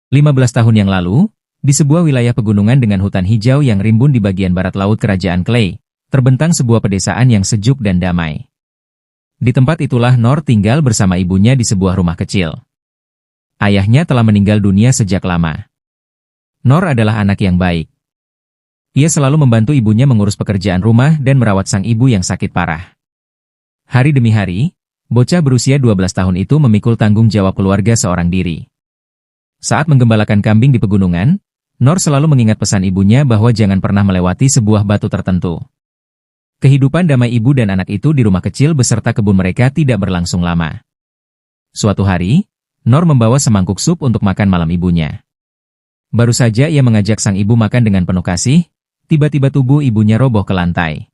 15 tahun yang lalu, di sebuah wilayah pegunungan dengan hutan hijau yang rimbun di bagian barat laut Kerajaan Clay, terbentang sebuah pedesaan yang sejuk dan damai. Di tempat itulah Nor tinggal bersama ibunya di sebuah rumah kecil. Ayahnya telah meninggal dunia sejak lama. Nor adalah anak yang baik. Ia selalu membantu ibunya mengurus pekerjaan rumah dan merawat sang ibu yang sakit parah. Hari demi hari, bocah berusia 12 tahun itu memikul tanggung jawab keluarga seorang diri. Saat menggembalakan kambing di pegunungan, Nor selalu mengingat pesan ibunya bahwa jangan pernah melewati sebuah batu tertentu. Kehidupan damai ibu dan anak itu di rumah kecil beserta kebun mereka tidak berlangsung lama. Suatu hari, Nor membawa semangkuk sup untuk makan malam ibunya. Baru saja ia mengajak sang ibu makan dengan penuh kasih, tiba-tiba tubuh ibunya roboh ke lantai.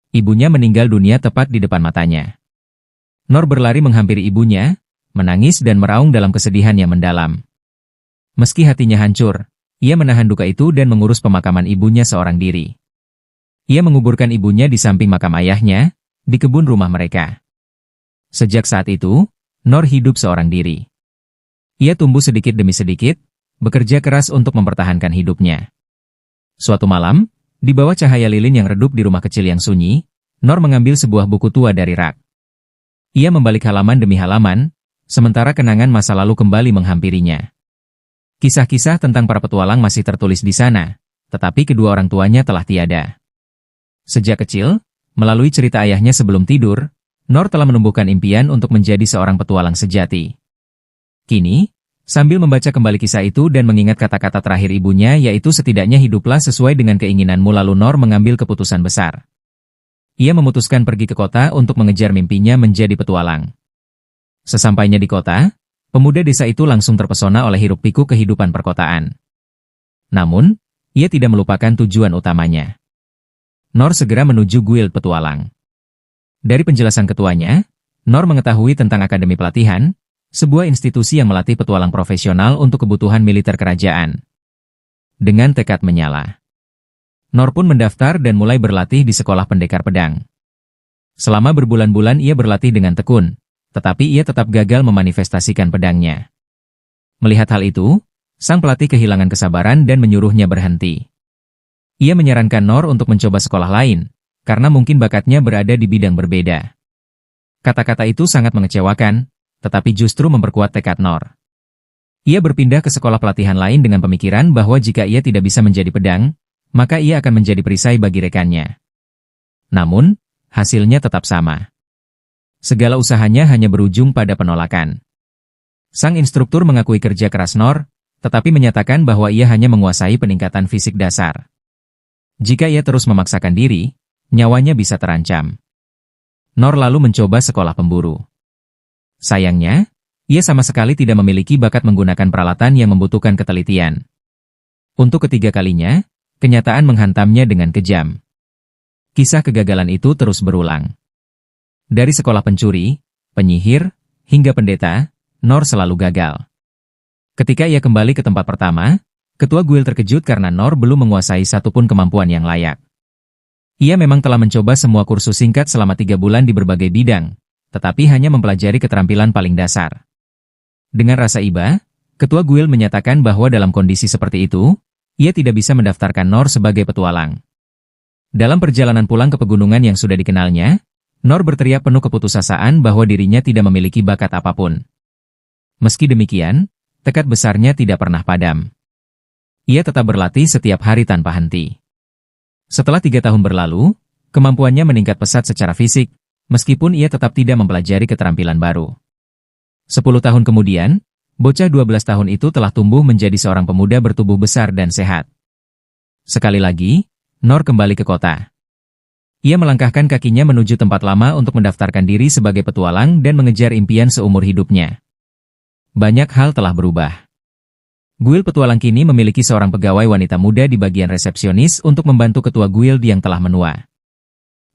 Ibunya meninggal dunia tepat di depan matanya. Nor berlari menghampiri ibunya, menangis dan meraung dalam kesedihan yang mendalam. Meski hatinya hancur, ia menahan duka itu dan mengurus pemakaman ibunya seorang diri. Ia menguburkan ibunya di samping makam ayahnya, di kebun rumah mereka. Sejak saat itu, Nor hidup seorang diri. Ia tumbuh sedikit demi sedikit, bekerja keras untuk mempertahankan hidupnya. Suatu malam, di bawah cahaya lilin yang redup di rumah kecil yang sunyi, Nor mengambil sebuah buku tua dari rak. Ia membalik halaman demi halaman, sementara kenangan masa lalu kembali menghampirinya. Kisah-kisah tentang para petualang masih tertulis di sana, tetapi kedua orang tuanya telah tiada. Sejak kecil, melalui cerita ayahnya sebelum tidur, Nor telah menumbuhkan impian untuk menjadi seorang petualang sejati. Kini, sambil membaca kembali kisah itu dan mengingat kata-kata terakhir ibunya yaitu setidaknya hiduplah sesuai dengan keinginanmu, lalu Nor mengambil keputusan besar. Ia memutuskan pergi ke kota untuk mengejar mimpinya menjadi petualang. Sesampainya di kota, pemuda desa itu langsung terpesona oleh hiruk-pikuk kehidupan perkotaan. Namun, ia tidak melupakan tujuan utamanya. Nor segera menuju guild petualang. Dari penjelasan ketuanya, Nor mengetahui tentang akademi pelatihan, sebuah institusi yang melatih petualang profesional untuk kebutuhan militer kerajaan. Dengan tekad menyala, Nor pun mendaftar dan mulai berlatih di sekolah pendekar pedang. Selama berbulan-bulan ia berlatih dengan tekun, tetapi ia tetap gagal memanifestasikan pedangnya. Melihat hal itu, sang pelatih kehilangan kesabaran dan menyuruhnya berhenti. Ia menyarankan Nor untuk mencoba sekolah lain, karena mungkin bakatnya berada di bidang berbeda. Kata-kata itu sangat mengecewakan, tetapi justru memperkuat tekad Nor. Ia berpindah ke sekolah pelatihan lain dengan pemikiran bahwa jika ia tidak bisa menjadi pedang, maka ia akan menjadi perisai bagi rekannya. Namun, hasilnya tetap sama. Segala usahanya hanya berujung pada penolakan. Sang instruktur mengakui kerja keras Nor, tetapi menyatakan bahwa ia hanya menguasai peningkatan fisik dasar. Jika ia terus memaksakan diri, nyawanya bisa terancam. Nor lalu mencoba sekolah pemburu. Sayangnya, ia sama sekali tidak memiliki bakat menggunakan peralatan yang membutuhkan ketelitian. Untuk ketiga kalinya, kenyataan menghantamnya dengan kejam. Kisah kegagalan itu terus berulang. Dari sekolah pencuri, penyihir, hingga pendeta, Nor selalu gagal. Ketika ia kembali ke tempat pertama, ketua guild terkejut karena Nor belum menguasai satupun kemampuan yang layak. Ia memang telah mencoba semua kursus singkat selama 3 bulan di berbagai bidang, tetapi hanya mempelajari keterampilan paling dasar. Dengan rasa iba, ketua guild menyatakan bahwa dalam kondisi seperti itu, ia tidak bisa mendaftarkan Nor sebagai petualang. Dalam perjalanan pulang ke pegunungan yang sudah dikenalnya, Nor berteriak penuh keputusasaan bahwa dirinya tidak memiliki bakat apapun. Meski demikian, tekad besarnya tidak pernah padam. Ia tetap berlatih setiap hari tanpa henti. Setelah 3 tahun berlalu, kemampuannya meningkat pesat secara fisik, meskipun ia tetap tidak mempelajari keterampilan baru. 10 tahun kemudian, bocah 12 tahun itu telah tumbuh menjadi seorang pemuda bertubuh besar dan sehat. Sekali lagi, Nor kembali ke kota. Ia melangkahkan kakinya menuju tempat lama untuk mendaftarkan diri sebagai petualang dan mengejar impian seumur hidupnya. Banyak hal telah berubah. Guild petualang kini memiliki seorang pegawai wanita muda di bagian resepsionis untuk membantu ketua guild yang telah menua.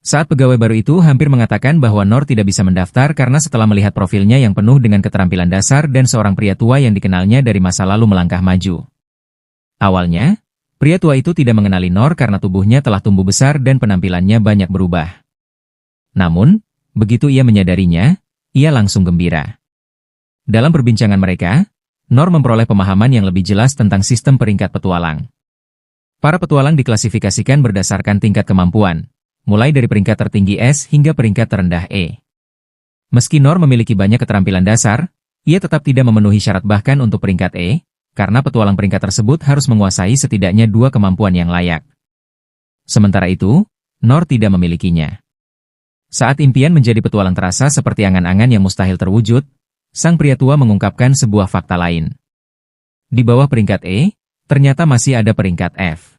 Saat pegawai baru itu hampir mengatakan bahwa Nor tidak bisa mendaftar karena setelah melihat profilnya yang penuh dengan keterampilan dasar dan seorang pria tua yang dikenalnya dari masa lalu melangkah maju. Awalnya, pria tua itu tidak mengenali Nor karena tubuhnya telah tumbuh besar dan penampilannya banyak berubah. Namun, begitu ia menyadarinya, ia langsung gembira. Dalam perbincangan mereka, Nor memperoleh pemahaman yang lebih jelas tentang sistem peringkat petualang. Para petualang diklasifikasikan berdasarkan tingkat kemampuan, mulai dari peringkat tertinggi S hingga peringkat terendah E. Meski Nor memiliki banyak keterampilan dasar, ia tetap tidak memenuhi syarat bahkan untuk peringkat E, karena petualang peringkat tersebut harus menguasai setidaknya 2 kemampuan yang layak. Sementara itu, Nor tidak memilikinya. Saat impian menjadi petualang terasa seperti angan-angan yang mustahil terwujud, sang pria tua mengungkapkan sebuah fakta lain. Di bawah peringkat E, ternyata masih ada peringkat F.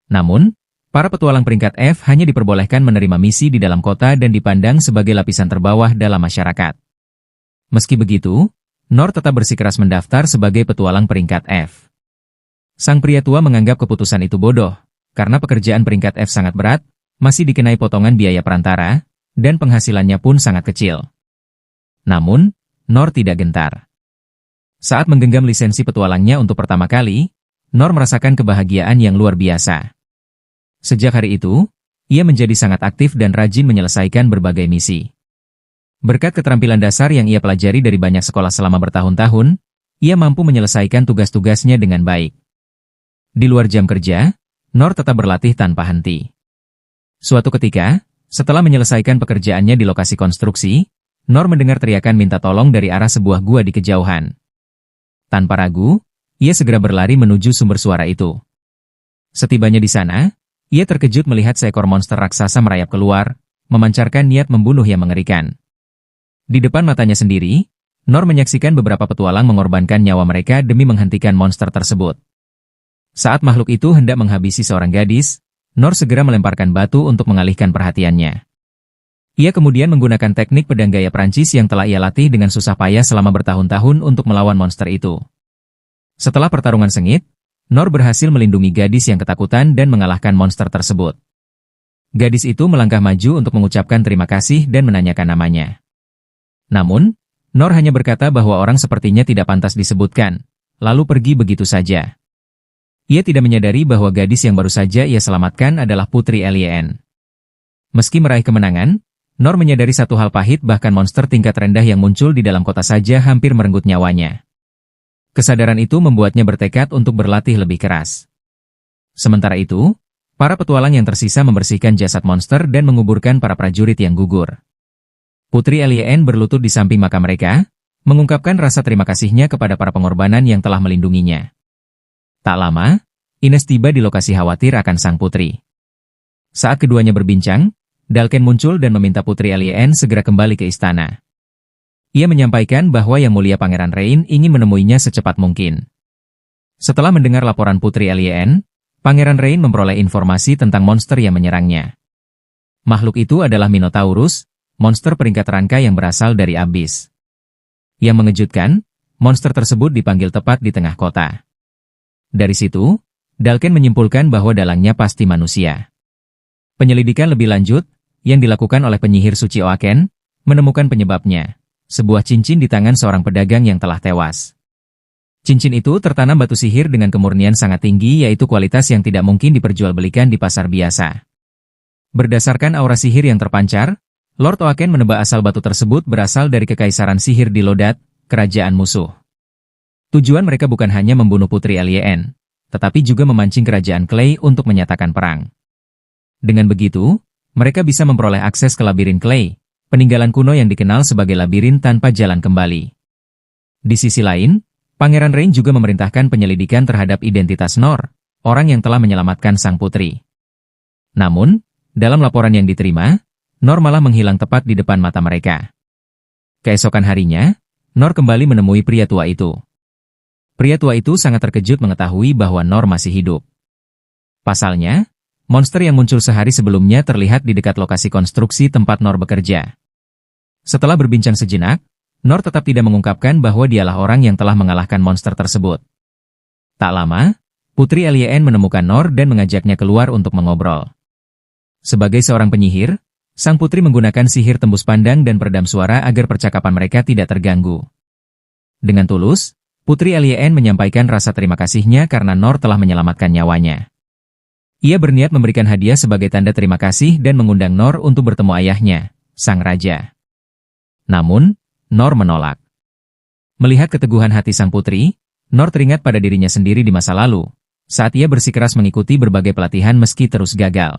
Namun, para petualang peringkat F hanya diperbolehkan menerima misi di dalam kota dan dipandang sebagai lapisan terbawah dalam masyarakat. Meski begitu, Nor tetap bersikeras mendaftar sebagai petualang peringkat F. Sang pria tua menganggap keputusan itu bodoh, karena pekerjaan peringkat F sangat berat, masih dikenai potongan biaya perantara, dan penghasilannya pun sangat kecil. Namun, Nor tidak gentar. Saat menggenggam lisensi petualangnya untuk pertama kali, Nor merasakan kebahagiaan yang luar biasa. Sejak hari itu, ia menjadi sangat aktif dan rajin menyelesaikan berbagai misi. Berkat keterampilan dasar yang ia pelajari dari banyak sekolah selama bertahun-tahun, ia mampu menyelesaikan tugas-tugasnya dengan baik. Di luar jam kerja, Nor tetap berlatih tanpa henti. Suatu ketika, setelah menyelesaikan pekerjaannya di lokasi konstruksi, Nor mendengar teriakan minta tolong dari arah sebuah gua di kejauhan. Tanpa ragu, ia segera berlari menuju sumber suara itu. Setibanya di sana, ia terkejut melihat seekor monster raksasa merayap keluar, memancarkan niat membunuh yang mengerikan. Di depan matanya sendiri, Nor menyaksikan beberapa petualang mengorbankan nyawa mereka demi menghentikan monster tersebut. Saat makhluk itu hendak menghabisi seorang gadis, Nor segera melemparkan batu untuk mengalihkan perhatiannya. Ia kemudian menggunakan teknik pedang gaya Prancis yang telah ia latih dengan susah payah selama bertahun-tahun untuk melawan monster itu. Setelah pertarungan sengit, Nor berhasil melindungi gadis yang ketakutan dan mengalahkan monster tersebut. Gadis itu melangkah maju untuk mengucapkan terima kasih dan menanyakan namanya. Namun, Nor hanya berkata bahwa orang sepertinya tidak pantas disebutkan, lalu pergi begitu saja. Ia tidak menyadari bahwa gadis yang baru saja ia selamatkan adalah Putri Lien. Meski meraih kemenangan, Nor menyadari satu hal pahit, bahkan monster tingkat rendah yang muncul di dalam kota saja hampir merenggut nyawanya. Kesadaran itu membuatnya bertekad untuk berlatih lebih keras. Sementara itu, para petualang yang tersisa membersihkan jasad monster dan menguburkan para prajurit yang gugur. Putri Lien berlutut di samping makam mereka, mengungkapkan rasa terima kasihnya kepada para pengorbanan yang telah melindunginya. Tak lama, Ines tiba di lokasi khawatir akan sang putri. Saat keduanya berbincang, Dalken muncul dan meminta Putri Lien segera kembali ke istana. Ia menyampaikan bahwa Yang Mulia Pangeran Rain ingin menemuinya secepat mungkin. Setelah mendengar laporan Putri Lien, Pangeran Rain memperoleh informasi tentang monster yang menyerangnya. Makhluk itu adalah Minotaurus, monster peringkat rangka yang berasal dari Abyss. Yang mengejutkan, monster tersebut dipanggil tepat di tengah kota. Dari situ, Dalken menyimpulkan bahwa dalangnya pasti manusia. Penyelidikan lebih lanjut, yang dilakukan oleh penyihir suci Oaken, menemukan penyebabnya. Sebuah cincin di tangan seorang pedagang yang telah tewas. Cincin itu tertanam batu sihir dengan kemurnian sangat tinggi, yaitu kualitas yang tidak mungkin diperjualbelikan di pasar biasa. Berdasarkan aura sihir yang terpancar, Lord Oaken menebak asal batu tersebut berasal dari kekaisaran sihir di Lodat, kerajaan musuh. Tujuan mereka bukan hanya membunuh Putri Lien, tetapi juga memancing kerajaan Clay untuk menyatakan perang. Dengan begitu, mereka bisa memperoleh akses ke labirin Clay, peninggalan kuno yang dikenal sebagai labirin tanpa jalan kembali. Di sisi lain, Pangeran Rain juga memerintahkan penyelidikan terhadap identitas Nor, orang yang telah menyelamatkan sang putri. Namun, dalam laporan yang diterima, Nor malah menghilang tepat di depan mata mereka. Keesokan harinya, Nor kembali menemui pria tua itu. Pria tua itu sangat terkejut mengetahui bahwa Nor masih hidup. Pasalnya, monster yang muncul sehari sebelumnya terlihat di dekat lokasi konstruksi tempat Nor bekerja. Setelah berbincang sejenak, Nor tetap tidak mengungkapkan bahwa dialah orang yang telah mengalahkan monster tersebut. Tak lama, Putri Lien menemukan Nor dan mengajaknya keluar untuk mengobrol. Sebagai seorang penyihir, sang putri menggunakan sihir tembus pandang dan peredam suara agar percakapan mereka tidak terganggu. Dengan tulus, Putri Lien menyampaikan rasa terima kasihnya karena Nor telah menyelamatkan nyawanya. Ia berniat memberikan hadiah sebagai tanda terima kasih dan mengundang Nor untuk bertemu ayahnya, sang raja. Namun, Nor menolak. Melihat keteguhan hati sang putri, Nor teringat pada dirinya sendiri di masa lalu, saat ia bersikeras mengikuti berbagai pelatihan meski terus gagal.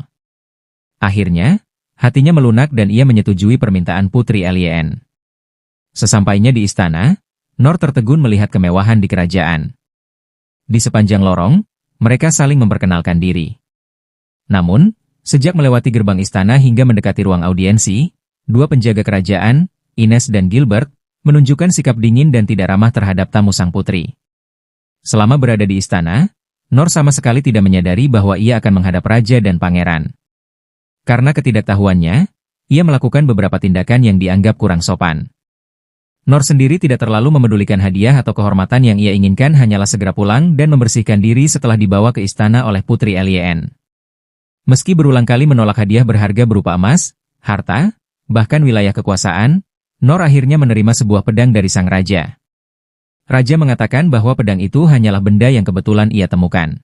Akhirnya, hatinya melunak dan ia menyetujui permintaan Putri Lien. Sesampainya di istana, Nor tertegun melihat kemewahan di kerajaan. Di sepanjang lorong, mereka saling memperkenalkan diri. Namun, sejak melewati gerbang istana hingga mendekati ruang audiensi, dua penjaga kerajaan, Ines dan Gilbert, menunjukkan sikap dingin dan tidak ramah terhadap tamu sang putri. Selama berada di istana, Nor sama sekali tidak menyadari bahwa ia akan menghadap raja dan pangeran. Karena ketidaktahuannya, ia melakukan beberapa tindakan yang dianggap kurang sopan. Nor sendiri tidak terlalu memedulikan hadiah atau kehormatan yang ia inginkan, hanyalah segera pulang dan membersihkan diri setelah dibawa ke istana oleh Putri Lien. Meski berulang kali menolak hadiah berharga berupa emas, harta, bahkan wilayah kekuasaan, Nor akhirnya menerima sebuah pedang dari sang raja. Raja mengatakan bahwa pedang itu hanyalah benda yang kebetulan ia temukan.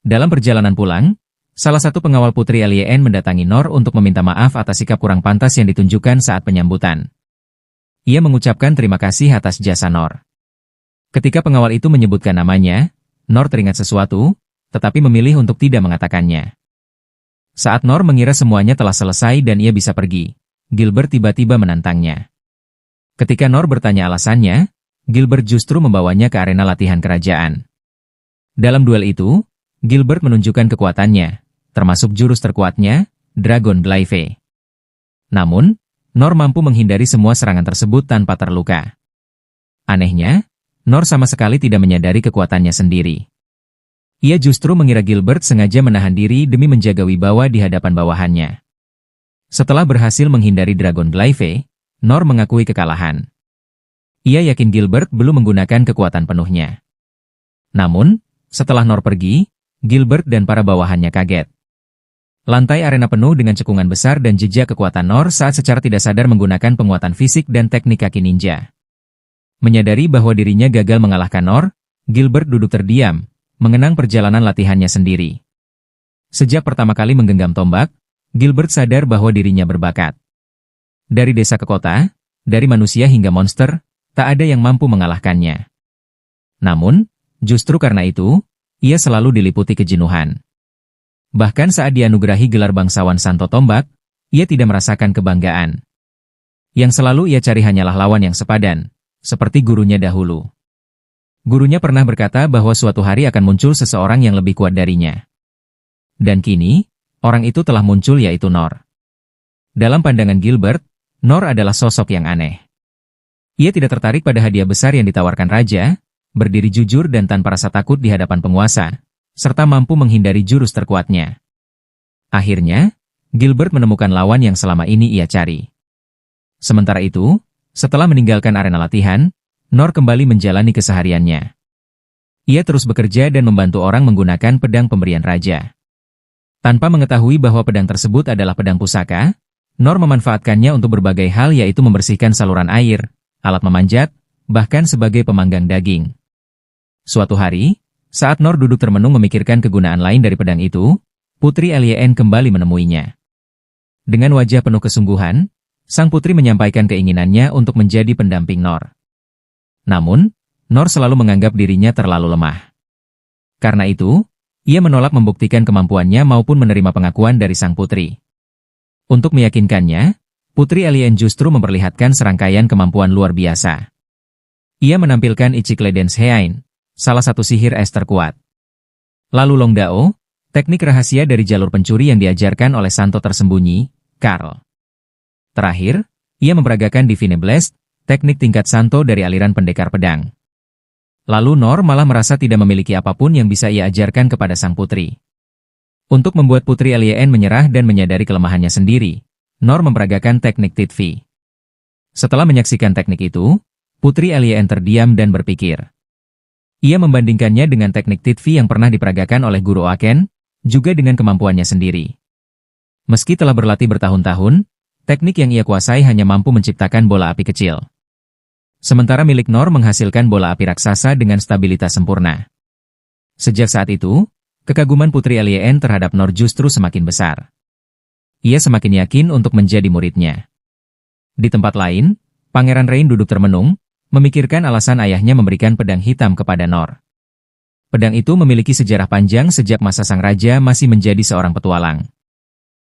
Dalam perjalanan pulang, salah satu pengawal Putri Lien mendatangi Nor untuk meminta maaf atas sikap kurang pantas yang ditunjukkan saat penyambutan. Ia mengucapkan terima kasih atas jasa Nor. Ketika pengawal itu menyebutkan namanya, Nor teringat sesuatu, tetapi memilih untuk tidak mengatakannya. Saat Nor mengira semuanya telah selesai dan ia bisa pergi, Gilbert tiba-tiba menantangnya. Ketika Nor bertanya alasannya, Gilbert justru membawanya ke arena latihan kerajaan. Dalam duel itu, Gilbert menunjukkan kekuatannya, termasuk jurus terkuatnya, Dragon Glaive. Namun, Nor mampu menghindari semua serangan tersebut tanpa terluka. Anehnya, Nor sama sekali tidak menyadari kekuatannya sendiri. Ia justru mengira Gilbert sengaja menahan diri demi menjaga wibawa di hadapan bawahannya. Setelah berhasil menghindari Dragon Glaive, Nor mengakui kekalahan. Ia yakin Gilbert belum menggunakan kekuatan penuhnya. Namun, setelah Nor pergi, Gilbert dan para bawahannya kaget. Lantai arena penuh dengan cekungan besar dan jejak kekuatan Nor saat secara tidak sadar menggunakan penguatan fisik dan teknik kaki ninja. Menyadari bahwa dirinya gagal mengalahkan Nor, Gilbert duduk terdiam, mengenang perjalanan latihannya sendiri. Sejak pertama kali menggenggam tombak, Gilbert sadar bahwa dirinya berbakat. Dari desa ke kota, dari manusia hingga monster, tak ada yang mampu mengalahkannya. Namun, justru karena itu, ia selalu diliputi kejenuhan. Bahkan saat dianugerahi gelar bangsawan Santo Tombak, ia tidak merasakan kebanggaan. Yang selalu ia cari hanyalah lawan yang sepadan, seperti gurunya dahulu. Gurunya pernah berkata bahwa suatu hari akan muncul seseorang yang lebih kuat darinya. Dan kini, orang itu telah muncul, yaitu Nor. Dalam pandangan Gilbert, Nor adalah sosok yang aneh. Ia tidak tertarik pada hadiah besar yang ditawarkan raja, berdiri jujur dan tanpa rasa takut di hadapan penguasa, serta mampu menghindari jurus terkuatnya. Akhirnya, Gilbert menemukan lawan yang selama ini ia cari. Sementara itu, setelah meninggalkan arena latihan, Nor kembali menjalani kesehariannya. Ia terus bekerja dan membantu orang menggunakan pedang pemberian raja. Tanpa mengetahui bahwa pedang tersebut adalah pedang pusaka, Nor memanfaatkannya untuk berbagai hal, yaitu membersihkan saluran air, alat memanjat, bahkan sebagai pemanggang daging. Suatu hari, saat Nor duduk termenung memikirkan kegunaan lain dari pedang itu, Putri Lien kembali menemuinya. Dengan wajah penuh kesungguhan, sang putri menyampaikan keinginannya untuk menjadi pendamping Nor. Namun, Nor selalu menganggap dirinya terlalu lemah. Karena itu, ia menolak membuktikan kemampuannya maupun menerima pengakuan dari sang putri. Untuk meyakinkannya, Putri Lien justru memperlihatkan serangkaian kemampuan luar biasa. Ia menampilkan Ichikle Dance Hein, salah satu sihir es terkuat. Lalu Long Dao, teknik rahasia dari jalur pencuri yang diajarkan oleh Santo tersembunyi, Karl. Terakhir, ia memperagakan Divine Blast, teknik tingkat Santo dari aliran pendekar pedang. Lalu Nor malah merasa tidak memiliki apapun yang bisa ia ajarkan kepada sang putri. Untuk membuat Putri Lien menyerah dan menyadari kelemahannya sendiri, Nor memperagakan teknik Titvi. Setelah menyaksikan teknik itu, Putri Lien terdiam dan berpikir. Ia membandingkannya dengan teknik Titvi yang pernah diperagakan oleh Guru Oaken, juga dengan kemampuannya sendiri. Meski telah berlatih bertahun-tahun, teknik yang ia kuasai hanya mampu menciptakan bola api kecil. Sementara milik Nor menghasilkan bola api raksasa dengan stabilitas sempurna. Sejak saat itu, kekaguman Putri Lien terhadap Nor justru semakin besar. Ia semakin yakin untuk menjadi muridnya. Di tempat lain, Pangeran Rain duduk termenung, memikirkan alasan ayahnya memberikan pedang hitam kepada Nor. Pedang itu memiliki sejarah panjang sejak masa sang raja masih menjadi seorang petualang.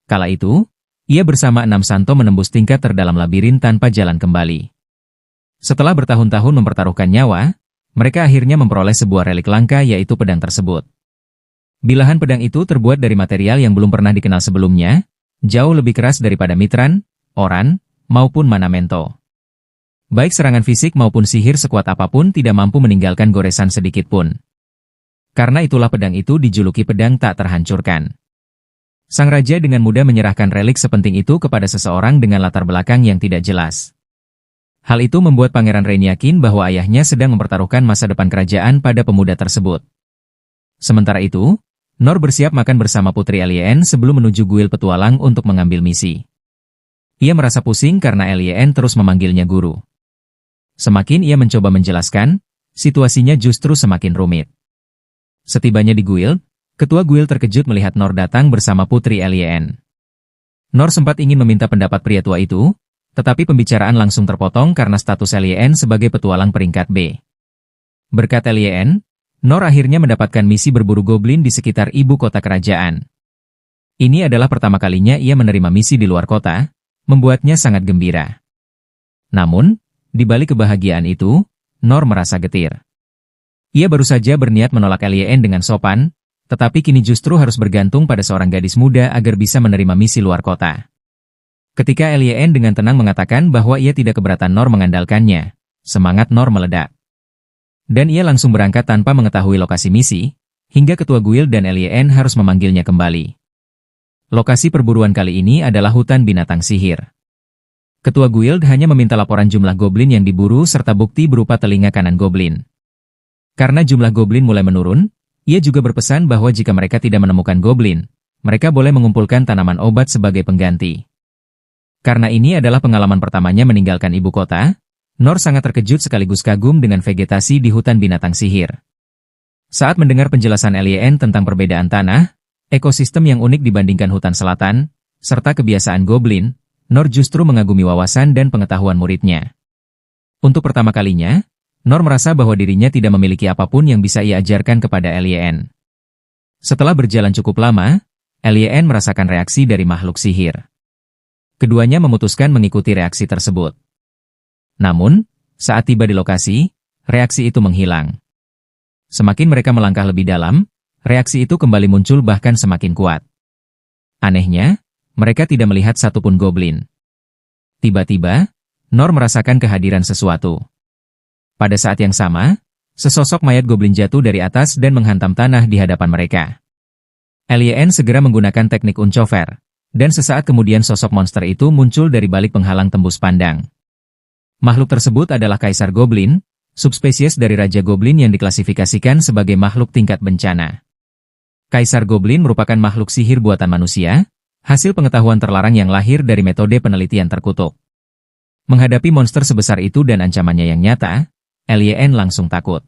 Kala itu, ia bersama 6 santo menembus tingkat terdalam labirin tanpa jalan kembali. Setelah bertahun-tahun mempertaruhkan nyawa, mereka akhirnya memperoleh sebuah relik langka yaitu pedang tersebut. Bilahan pedang itu terbuat dari material yang belum pernah dikenal sebelumnya, jauh lebih keras daripada mitran, oran, maupun manamento. Baik serangan fisik maupun sihir sekuat apapun tidak mampu meninggalkan goresan sedikit pun. Karena itulah pedang itu dijuluki pedang tak terhancurkan. Sang raja dengan mudah menyerahkan relik sepenting itu kepada seseorang dengan latar belakang yang tidak jelas. Hal itu membuat Pangeran Rain yakin bahwa ayahnya sedang mempertaruhkan masa depan kerajaan pada pemuda tersebut. Sementara itu, Nor bersiap makan bersama Putri Lien sebelum menuju guil petualang untuk mengambil misi. Ia merasa pusing karena Lien terus memanggilnya guru. Semakin ia mencoba menjelaskan, situasinya justru semakin rumit. Setibanya di guild, ketua guild terkejut melihat Nor datang bersama Putri Lien. Nor sempat ingin meminta pendapat pria tua itu, tetapi pembicaraan langsung terpotong karena status Lien sebagai petualang peringkat B. Berkat Lien, Nor akhirnya mendapatkan misi berburu goblin di sekitar ibu kota kerajaan. Ini adalah pertama kalinya ia menerima misi di luar kota, membuatnya sangat gembira. Namun, di balik kebahagiaan itu, Nor merasa getir. Ia baru saja berniat menolak Lien dengan sopan, tetapi kini justru harus bergantung pada seorang gadis muda agar bisa menerima misi luar kota. Ketika Lien dengan tenang mengatakan bahwa ia tidak keberatan Nor mengandalkannya, semangat Nor meledak. Dan ia langsung berangkat tanpa mengetahui lokasi misi, hingga ketua guild dan Lien harus memanggilnya kembali. Lokasi perburuan kali ini adalah hutan binatang sihir. Ketua guild hanya meminta laporan jumlah goblin yang diburu serta bukti berupa telinga kanan goblin. Karena jumlah goblin mulai menurun, ia juga berpesan bahwa jika mereka tidak menemukan goblin, mereka boleh mengumpulkan tanaman obat sebagai pengganti. Karena ini adalah pengalaman pertamanya meninggalkan ibu kota, Nor sangat terkejut sekaligus kagum dengan vegetasi di hutan binatang sihir. Saat mendengar penjelasan Lien tentang perbedaan tanah, ekosistem yang unik dibandingkan hutan selatan, serta kebiasaan goblin, Nor justru mengagumi wawasan dan pengetahuan muridnya. Untuk pertama kalinya, Nor merasa bahwa dirinya tidak memiliki apapun yang bisa ia ajarkan kepada Lien. Setelah berjalan cukup lama, Lien merasakan reaksi dari makhluk sihir. Keduanya memutuskan mengikuti reaksi tersebut. Namun, saat tiba di lokasi, reaksi itu menghilang. Semakin mereka melangkah lebih dalam, reaksi itu kembali muncul bahkan semakin kuat. Anehnya, mereka tidak melihat satupun goblin. Tiba-tiba, Nor merasakan kehadiran sesuatu. Pada saat yang sama, sesosok mayat goblin jatuh dari atas dan menghantam tanah di hadapan mereka. Lien segera menggunakan teknik uncover, dan sesaat kemudian sosok monster itu muncul dari balik penghalang tembus pandang. Makhluk tersebut adalah Kaisar Goblin, subspesies dari Raja Goblin yang diklasifikasikan sebagai makhluk tingkat bencana. Kaisar Goblin merupakan makhluk sihir buatan manusia, hasil pengetahuan terlarang yang lahir dari metode penelitian terkutuk. Menghadapi monster sebesar itu dan ancamannya yang nyata, Lien langsung takut.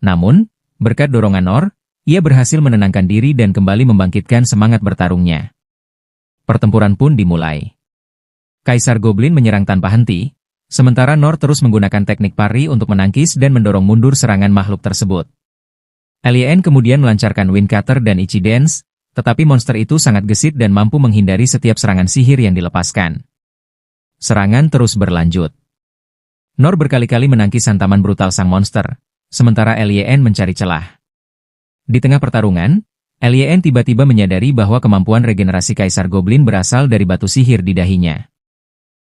Namun, berkat dorongan Nor, ia berhasil menenangkan diri dan kembali membangkitkan semangat bertarungnya. Pertempuran pun dimulai. Kaisar Goblin menyerang tanpa henti, sementara Nor terus menggunakan teknik parry untuk menangkis dan mendorong mundur serangan makhluk tersebut. Lien kemudian melancarkan Wind Cutter dan Ichi Dance, tetapi monster itu sangat gesit dan mampu menghindari setiap serangan sihir yang dilepaskan. Serangan terus berlanjut. Nor berkali-kali menangkis hantaman brutal sang monster, sementara Lien mencari celah. Di tengah pertarungan, Lien tiba-tiba menyadari bahwa kemampuan regenerasi Kaisar Goblin berasal dari batu sihir di dahinya.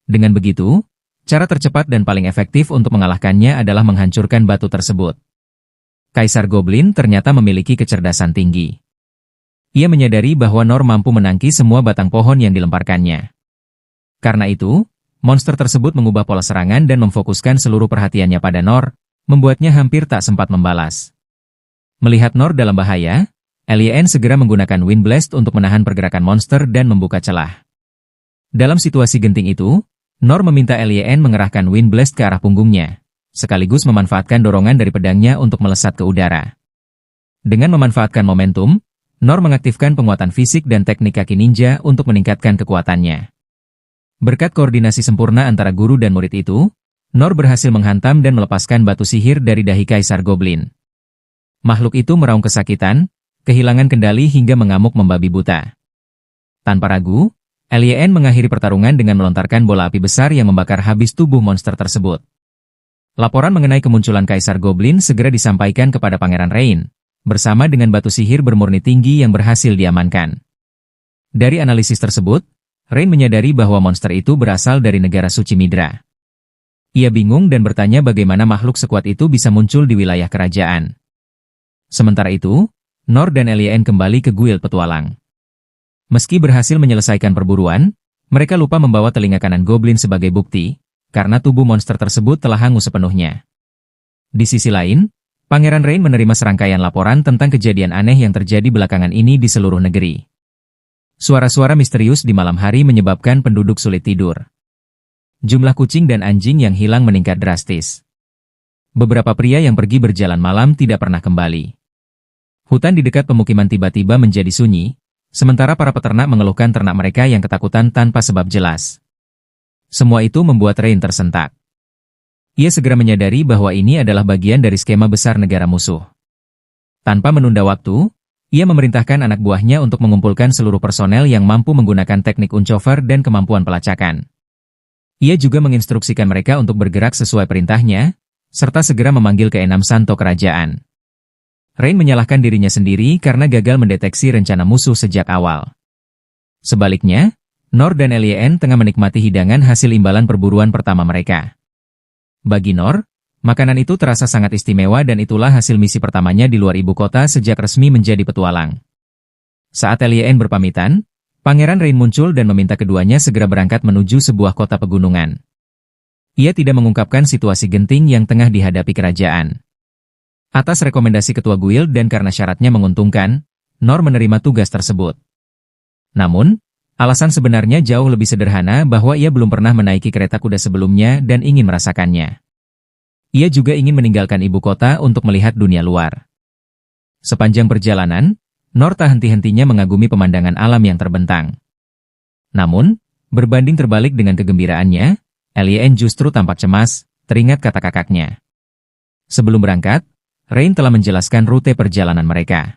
Dengan begitu, cara tercepat dan paling efektif untuk mengalahkannya adalah menghancurkan batu tersebut. Kaisar Goblin ternyata memiliki kecerdasan tinggi. Ia menyadari bahwa Nor mampu menangkis semua batang pohon yang dilemparkannya. Karena itu, monster tersebut mengubah pola serangan dan memfokuskan seluruh perhatiannya pada Nor, membuatnya hampir tak sempat membalas. Melihat Nor dalam bahaya, Lien segera menggunakan Wind Blast untuk menahan pergerakan monster dan membuka celah. Dalam situasi genting itu, Nor meminta Lien mengerahkan Wind Blast ke arah punggungnya, sekaligus memanfaatkan dorongan dari pedangnya untuk melesat ke udara. Dengan memanfaatkan momentum, Nor mengaktifkan penguatan fisik dan teknik kaki ninja untuk meningkatkan kekuatannya. Berkat koordinasi sempurna antara guru dan murid itu, Nor berhasil menghantam dan melepaskan batu sihir dari dahi Kaisar Goblin. Makhluk itu meraung kesakitan, kehilangan kendali hingga mengamuk membabi buta. Tanpa ragu, Lien mengakhiri pertarungan dengan melontarkan bola api besar yang membakar habis tubuh monster tersebut. Laporan mengenai kemunculan Kaisar Goblin segera disampaikan kepada Pangeran Rain, bersama dengan batu sihir bermurni tinggi yang berhasil diamankan. Dari analisis tersebut, Rain menyadari bahwa monster itu berasal dari negara suci Midra. Ia bingung dan bertanya bagaimana makhluk sekuat itu bisa muncul di wilayah kerajaan. Sementara itu, Nor dan Lien kembali ke guild petualang. Meski berhasil menyelesaikan perburuan, mereka lupa membawa telinga kanan goblin sebagai bukti, karena tubuh monster tersebut telah hangus sepenuhnya. Di sisi lain, Pangeran Rain menerima serangkaian laporan tentang kejadian aneh yang terjadi belakangan ini di seluruh negeri. Suara-suara misterius di malam hari menyebabkan penduduk sulit tidur. Jumlah kucing dan anjing yang hilang meningkat drastis. Beberapa pria yang pergi berjalan malam tidak pernah kembali. Hutan di dekat pemukiman tiba-tiba menjadi sunyi, sementara para peternak mengeluhkan ternak mereka yang ketakutan tanpa sebab jelas. Semua itu membuat Rain tersentak. Ia segera menyadari bahwa ini adalah bagian dari skema besar negara musuh. Tanpa menunda waktu, ia memerintahkan anak buahnya untuk mengumpulkan seluruh personel yang mampu menggunakan teknik uncover dan kemampuan pelacakan. Ia juga menginstruksikan mereka untuk bergerak sesuai perintahnya, serta segera memanggil ke-6 Santo Kerajaan. Rain menyalahkan dirinya sendiri karena gagal mendeteksi rencana musuh sejak awal. Sebaliknya, Nor dan Lien tengah menikmati hidangan hasil imbalan perburuan pertama mereka. Bagi Nor, makanan itu terasa sangat istimewa dan itulah hasil misi pertamanya di luar ibu kota sejak resmi menjadi petualang. Saat Lien berpamitan, Pangeran Rain muncul dan meminta keduanya segera berangkat menuju sebuah kota pegunungan. Ia tidak mengungkapkan situasi genting yang tengah dihadapi kerajaan. Atas rekomendasi ketua guild dan karena syaratnya menguntungkan, Nor menerima tugas tersebut. Namun, alasan sebenarnya jauh lebih sederhana bahwa ia belum pernah menaiki kereta kuda sebelumnya dan ingin merasakannya. Ia juga ingin meninggalkan ibu kota untuk melihat dunia luar. Sepanjang perjalanan, Nor tak henti-hentinya mengagumi pemandangan alam yang terbentang. Namun, berbanding terbalik dengan kegembiraannya, Lien justru tampak cemas, teringat kata kakaknya. Sebelum berangkat, Rain telah menjelaskan rute perjalanan mereka.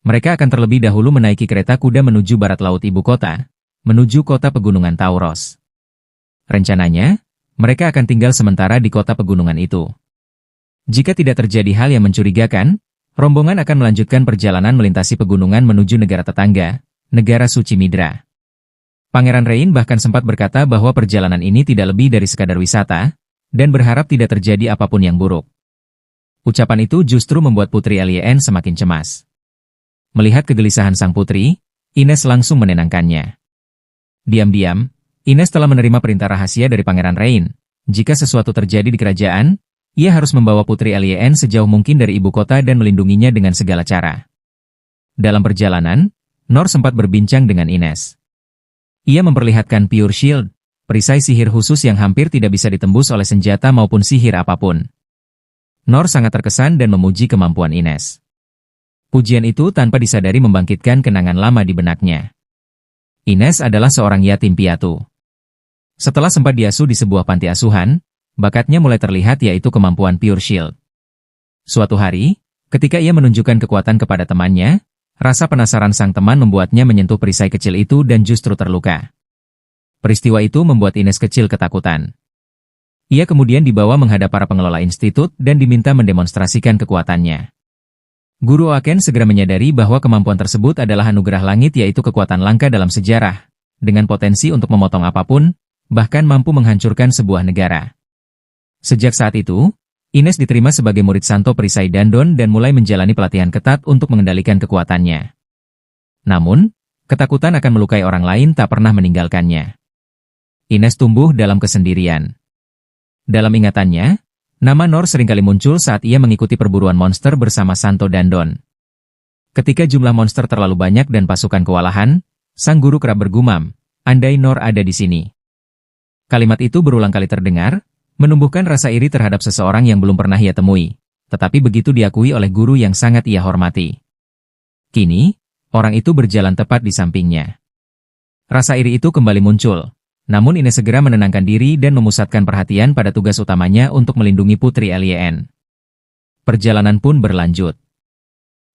Mereka akan terlebih dahulu menaiki kereta kuda menuju barat laut ibu kota, menuju kota pegunungan Tauros. Rencananya, mereka akan tinggal sementara di kota pegunungan itu. Jika tidak terjadi hal yang mencurigakan, rombongan akan melanjutkan perjalanan melintasi pegunungan menuju negara tetangga, negara suci Midra. Pangeran Rain bahkan sempat berkata bahwa perjalanan ini tidak lebih dari sekadar wisata, dan berharap tidak terjadi apapun yang buruk. Ucapan itu justru membuat Putri Lien semakin cemas. Melihat kegelisahan sang putri, Ines langsung menenangkannya. Diam-diam, Ines telah menerima perintah rahasia dari Pangeran Rain. Jika sesuatu terjadi di kerajaan, ia harus membawa Putri Lien sejauh mungkin dari ibu kota dan melindunginya dengan segala cara. Dalam perjalanan, Nor sempat berbincang dengan Ines. Ia memperlihatkan Pure Shield, perisai sihir khusus yang hampir tidak bisa ditembus oleh senjata maupun sihir apapun. Nor sangat terkesan dan memuji kemampuan Ines. Pujian itu tanpa disadari membangkitkan kenangan lama di benaknya. Ines adalah seorang yatim piatu. Setelah sempat diasuh di sebuah panti asuhan, bakatnya mulai terlihat yaitu kemampuan Pure Shield. Suatu hari, ketika ia menunjukkan kekuatan kepada temannya, rasa penasaran sang teman membuatnya menyentuh perisai kecil itu dan justru terluka. Peristiwa itu membuat Ines kecil ketakutan. Ia kemudian dibawa menghadap para pengelola institut dan diminta mendemonstrasikan kekuatannya. Guru Oaken segera menyadari bahwa kemampuan tersebut adalah anugerah langit yaitu kekuatan langka dalam sejarah, dengan potensi untuk memotong apapun, bahkan mampu menghancurkan sebuah negara. Sejak saat itu, Ines diterima sebagai murid Santo Perisai Dandon dan mulai menjalani pelatihan ketat untuk mengendalikan kekuatannya. Namun, ketakutan akan melukai orang lain tak pernah meninggalkannya. Ines tumbuh dalam kesendirian. Dalam ingatannya, nama Nor seringkali muncul saat ia mengikuti perburuan monster bersama Santo Dandon. Ketika jumlah monster terlalu banyak dan pasukan kewalahan, sang guru kerap bergumam, andai Nor ada di sini. Kalimat itu berulang kali terdengar, menumbuhkan rasa iri terhadap seseorang yang belum pernah ia temui, tetapi begitu diakui oleh guru yang sangat ia hormati. Kini, orang itu berjalan tepat di sampingnya. Rasa iri itu kembali muncul, Namun Ines segera menenangkan diri dan memusatkan perhatian pada tugas utamanya untuk melindungi Putri Lyn. Perjalanan pun berlanjut.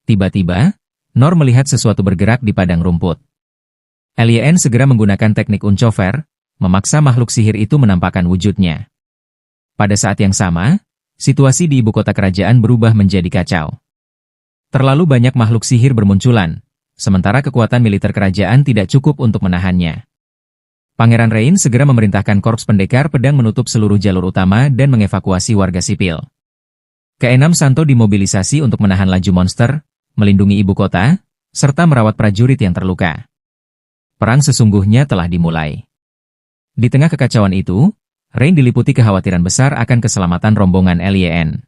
Tiba-tiba, Nor melihat sesuatu bergerak di padang rumput. Lyn segera menggunakan teknik uncover, memaksa makhluk sihir itu menampakkan wujudnya. Pada saat yang sama, situasi di ibu kota kerajaan berubah menjadi kacau. Terlalu banyak makhluk sihir bermunculan, sementara kekuatan militer kerajaan tidak cukup untuk menahannya. Pangeran Rain segera memerintahkan korps pendekar pedang menutup seluruh jalur utama dan mengevakuasi warga sipil. Keenam Santo dimobilisasi untuk menahan laju monster, melindungi ibu kota, serta merawat prajurit yang terluka. Perang sesungguhnya telah dimulai. Di tengah kekacauan itu, Rain diliputi kekhawatiran besar akan keselamatan rombongan Lyn.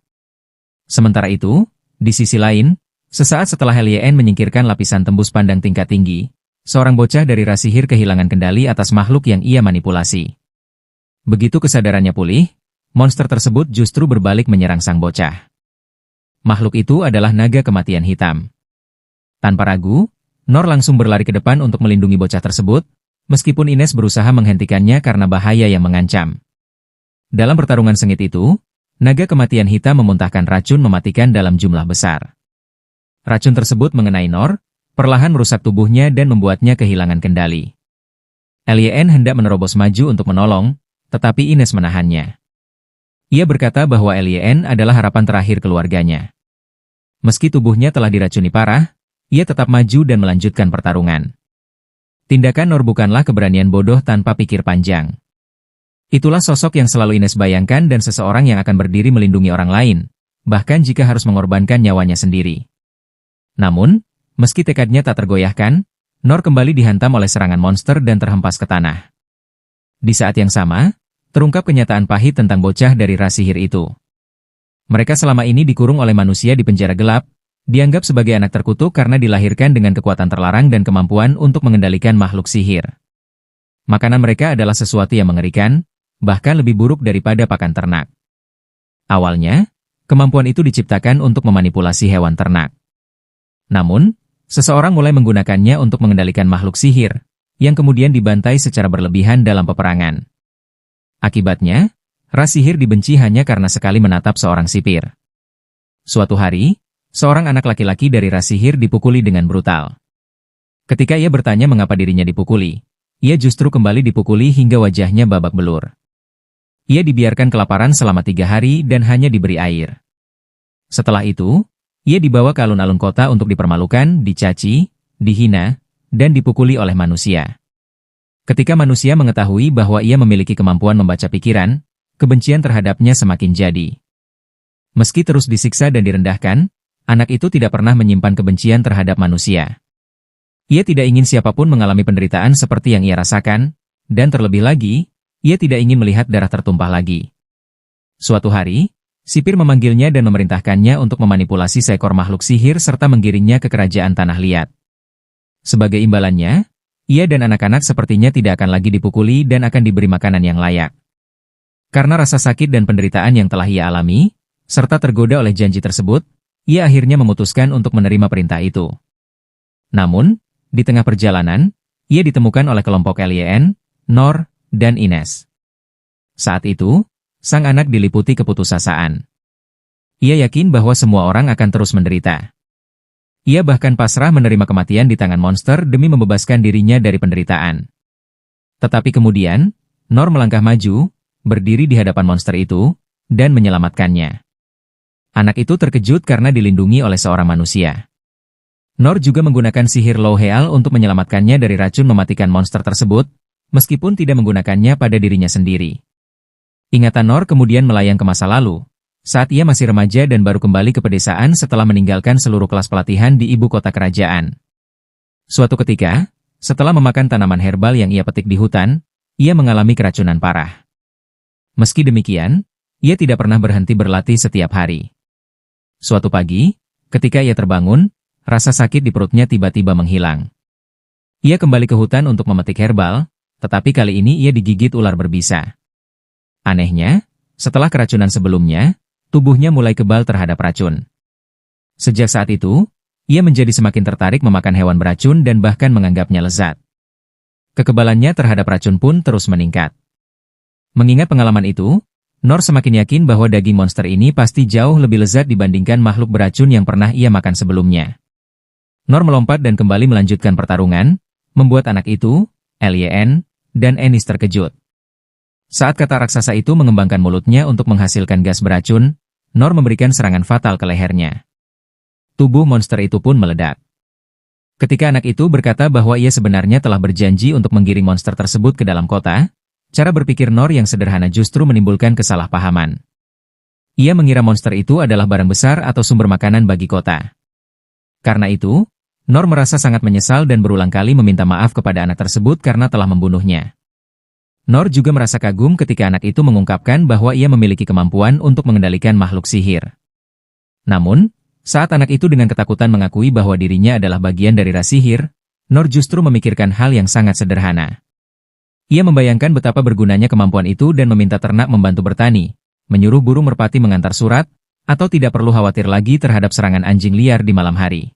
Sementara itu, di sisi lain, sesaat setelah Lyn menyingkirkan lapisan tembus pandang tingkat tinggi, seorang bocah dari ras sihir kehilangan kendali atas makhluk yang ia manipulasi. Begitu kesadarannya pulih, monster tersebut justru berbalik menyerang sang bocah. Makhluk itu adalah naga kematian hitam. Tanpa ragu, Nor langsung berlari ke depan untuk melindungi bocah tersebut, meskipun Ines berusaha menghentikannya karena bahaya yang mengancam. Dalam pertarungan sengit itu, naga kematian hitam memuntahkan racun mematikan dalam jumlah besar. Racun tersebut mengenai Nor, perlahan merusak tubuhnya dan membuatnya kehilangan kendali. Lyn hendak menerobos maju untuk menolong, tetapi Ines menahannya. Ia berkata bahwa Lyn adalah harapan terakhir keluarganya. Meski tubuhnya telah diracuni parah, ia tetap maju dan melanjutkan pertarungan. Tindakan Nor bukanlah keberanian bodoh tanpa pikir panjang. Itulah sosok yang selalu Ines bayangkan dan seseorang yang akan berdiri melindungi orang lain, bahkan jika harus mengorbankan nyawanya sendiri. Namun, meski tekadnya tak tergoyahkan, Nor kembali dihantam oleh serangan monster dan terhempas ke tanah. Di saat yang sama, terungkap kenyataan pahit tentang bocah dari ras sihir itu. Mereka selama ini dikurung oleh manusia di penjara gelap, dianggap sebagai anak terkutuk karena dilahirkan dengan kekuatan terlarang dan kemampuan untuk mengendalikan makhluk sihir. Makanan mereka adalah sesuatu yang mengerikan, bahkan lebih buruk daripada pakan ternak. Awalnya, kemampuan itu diciptakan untuk memanipulasi hewan ternak. Namun, seseorang mulai menggunakannya untuk mengendalikan makhluk sihir, yang kemudian dibantai secara berlebihan dalam peperangan. Akibatnya, ras sihir dibenci hanya karena sekali menatap seorang sipir. Suatu hari, seorang anak laki-laki dari ras sihir dipukuli dengan brutal. Ketika ia bertanya mengapa dirinya dipukuli, ia justru kembali dipukuli hingga wajahnya babak belur. Ia dibiarkan kelaparan selama 3 hari dan hanya diberi air. Setelah itu, ia dibawa ke alun-alun kota untuk dipermalukan, dicaci, dihina, dan dipukuli oleh manusia. Ketika manusia mengetahui bahwa ia memiliki kemampuan membaca pikiran, kebencian terhadapnya semakin jadi. Meski terus disiksa dan direndahkan, anak itu tidak pernah menyimpan kebencian terhadap manusia. Ia tidak ingin siapapun mengalami penderitaan seperti yang ia rasakan, dan terlebih lagi, ia tidak ingin melihat darah tertumpah lagi. Suatu hari, sipir memanggilnya dan memerintahkannya untuk memanipulasi seekor makhluk sihir serta menggiringnya ke kerajaan Tanah Liat. Sebagai imbalannya, ia dan anak-anak sepertinya tidak akan lagi dipukuli dan akan diberi makanan yang layak. Karena rasa sakit dan penderitaan yang telah ia alami, serta tergoda oleh janji tersebut, ia akhirnya memutuskan untuk menerima perintah itu. Namun, di tengah perjalanan, ia ditemukan oleh kelompok Lyn, Nor, dan Ines. Saat itu, sang anak diliputi keputusasaan. Ia yakin bahwa semua orang akan terus menderita. Ia bahkan pasrah menerima kematian di tangan monster demi membebaskan dirinya dari penderitaan. Tetapi kemudian, Nor melangkah maju, berdiri di hadapan monster itu, dan menyelamatkannya. Anak itu terkejut karena dilindungi oleh seorang manusia. Nor juga menggunakan sihir Low Heal untuk menyelamatkannya dari racun mematikan monster tersebut, meskipun tidak menggunakannya pada dirinya sendiri. Ingatan Nor kemudian melayang ke masa lalu, saat ia masih remaja dan baru kembali ke pedesaan setelah meninggalkan seluruh kelas pelatihan di ibu kota kerajaan. Suatu ketika, setelah memakan tanaman herbal yang ia petik di hutan, ia mengalami keracunan parah. Meski demikian, ia tidak pernah berhenti berlatih setiap hari. Suatu pagi, ketika ia terbangun, rasa sakit di perutnya tiba-tiba menghilang. Ia kembali ke hutan untuk memetik herbal, tetapi kali ini ia digigit ular berbisa. Anehnya, setelah keracunan sebelumnya, tubuhnya mulai kebal terhadap racun. Sejak saat itu, ia menjadi semakin tertarik memakan hewan beracun dan bahkan menganggapnya lezat. Kekebalannya terhadap racun pun terus meningkat. Mengingat pengalaman itu, Nor semakin yakin bahwa daging monster ini pasti jauh lebih lezat dibandingkan makhluk beracun yang pernah ia makan sebelumnya. Nor melompat dan kembali melanjutkan pertarungan, membuat anak itu, Lyn, dan Ennis terkejut. Saat kata raksasa itu mengembangkan mulutnya untuk menghasilkan gas beracun, Nor memberikan serangan fatal ke lehernya. Tubuh monster itu pun meledak. Ketika anak itu berkata bahwa ia sebenarnya telah berjanji untuk menggiring monster tersebut ke dalam kota, cara berpikir Nor yang sederhana justru menimbulkan kesalahpahaman. Ia mengira monster itu adalah barang besar atau sumber makanan bagi kota. Karena itu, Nor merasa sangat menyesal dan berulang kali meminta maaf kepada anak tersebut karena telah membunuhnya. Nor juga merasa kagum ketika anak itu mengungkapkan bahwa ia memiliki kemampuan untuk mengendalikan makhluk sihir. Namun, saat anak itu dengan ketakutan mengakui bahwa dirinya adalah bagian dari ras sihir, Nor justru memikirkan hal yang sangat sederhana. Ia membayangkan betapa bergunanya kemampuan itu dan meminta ternak membantu bertani, menyuruh burung merpati mengantar surat, atau tidak perlu khawatir lagi terhadap serangan anjing liar di malam hari.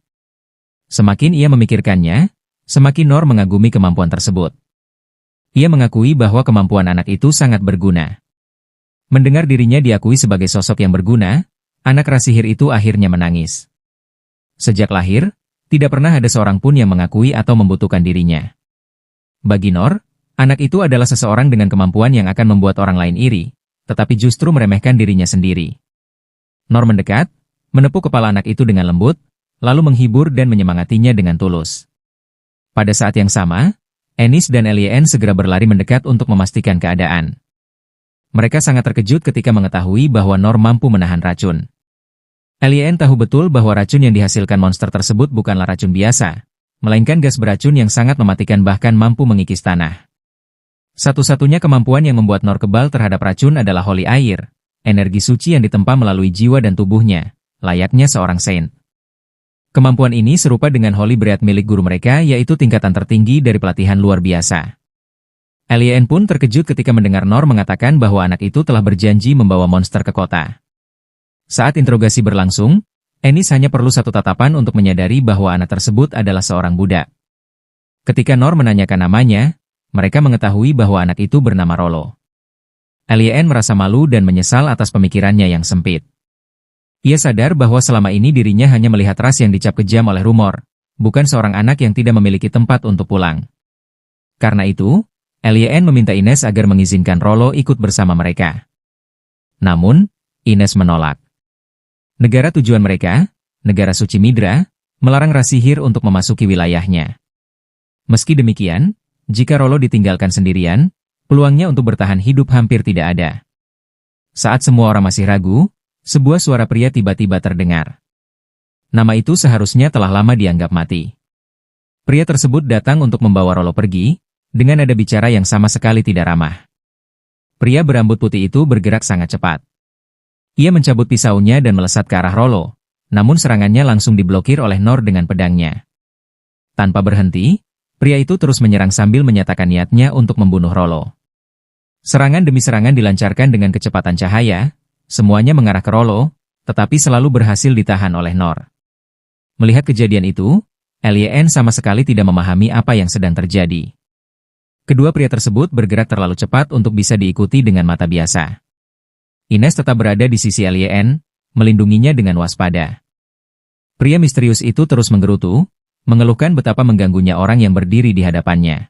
Semakin ia memikirkannya, semakin Nor mengagumi kemampuan tersebut. Ia mengakui bahwa kemampuan anak itu sangat berguna. Mendengar dirinya diakui sebagai sosok yang berguna, anak ras sihir itu akhirnya menangis. Sejak lahir, tidak pernah ada seorang pun yang mengakui atau membutuhkan dirinya. Bagi Nor, anak itu adalah seseorang dengan kemampuan yang akan membuat orang lain iri, tetapi justru meremehkan dirinya sendiri. Nor mendekat, menepuk kepala anak itu dengan lembut, lalu menghibur dan menyemangatinya dengan tulus. Pada saat yang sama, Ennis dan Lyn segera berlari mendekat untuk memastikan keadaan. Mereka sangat terkejut ketika mengetahui bahwa Nor mampu menahan racun. Lyn tahu betul bahwa racun yang dihasilkan monster tersebut bukanlah racun biasa, melainkan gas beracun yang sangat mematikan bahkan mampu mengikis tanah. Satu-satunya kemampuan yang membuat Nor kebal terhadap racun adalah Holy Air, energi suci yang ditempa melalui jiwa dan tubuhnya, layaknya seorang saint. Kemampuan ini serupa dengan Holy Breath milik guru mereka, yaitu tingkatan tertinggi dari pelatihan luar biasa. Lyn pun terkejut ketika mendengar Nor mengatakan bahwa anak itu telah berjanji membawa monster ke kota. Saat interogasi berlangsung, Ennis hanya perlu satu tatapan untuk menyadari bahwa anak tersebut adalah seorang budak. Ketika Nor menanyakan namanya, mereka mengetahui bahwa anak itu bernama Rollo. Lyn merasa malu dan menyesal atas pemikirannya yang sempit. Ia sadar bahwa selama ini dirinya hanya melihat ras yang dicap kejam oleh rumor, bukan seorang anak yang tidak memiliki tempat untuk pulang. Karena itu, Lyn meminta Ines agar mengizinkan Rollo ikut bersama mereka. Namun, Ines menolak. Negara tujuan mereka, negara suci Midra, melarang ras sihir untuk memasuki wilayahnya. Meski demikian, jika Rollo ditinggalkan sendirian, peluangnya untuk bertahan hidup hampir tidak ada. Saat semua orang masih ragu, sebuah suara pria tiba-tiba terdengar. Nama itu seharusnya telah lama dianggap mati. Pria tersebut datang untuk membawa Rollo pergi, dengan nada bicara yang sama sekali tidak ramah. Pria berambut putih itu bergerak sangat cepat. Ia mencabut pisaunya dan melesat ke arah Rollo, namun serangannya langsung diblokir oleh Nor dengan pedangnya. Tanpa berhenti, pria itu terus menyerang sambil menyatakan niatnya untuk membunuh Rollo. Serangan demi serangan dilancarkan dengan kecepatan cahaya, semuanya mengarah ke Rollo, tetapi selalu berhasil ditahan oleh Nor. Melihat kejadian itu, Lyn sama sekali tidak memahami apa yang sedang terjadi. Kedua pria tersebut bergerak terlalu cepat untuk bisa diikuti dengan mata biasa. Ines tetap berada di sisi Lyn, melindunginya dengan waspada. Pria misterius itu terus menggerutu, mengeluhkan betapa mengganggunya orang yang berdiri di hadapannya.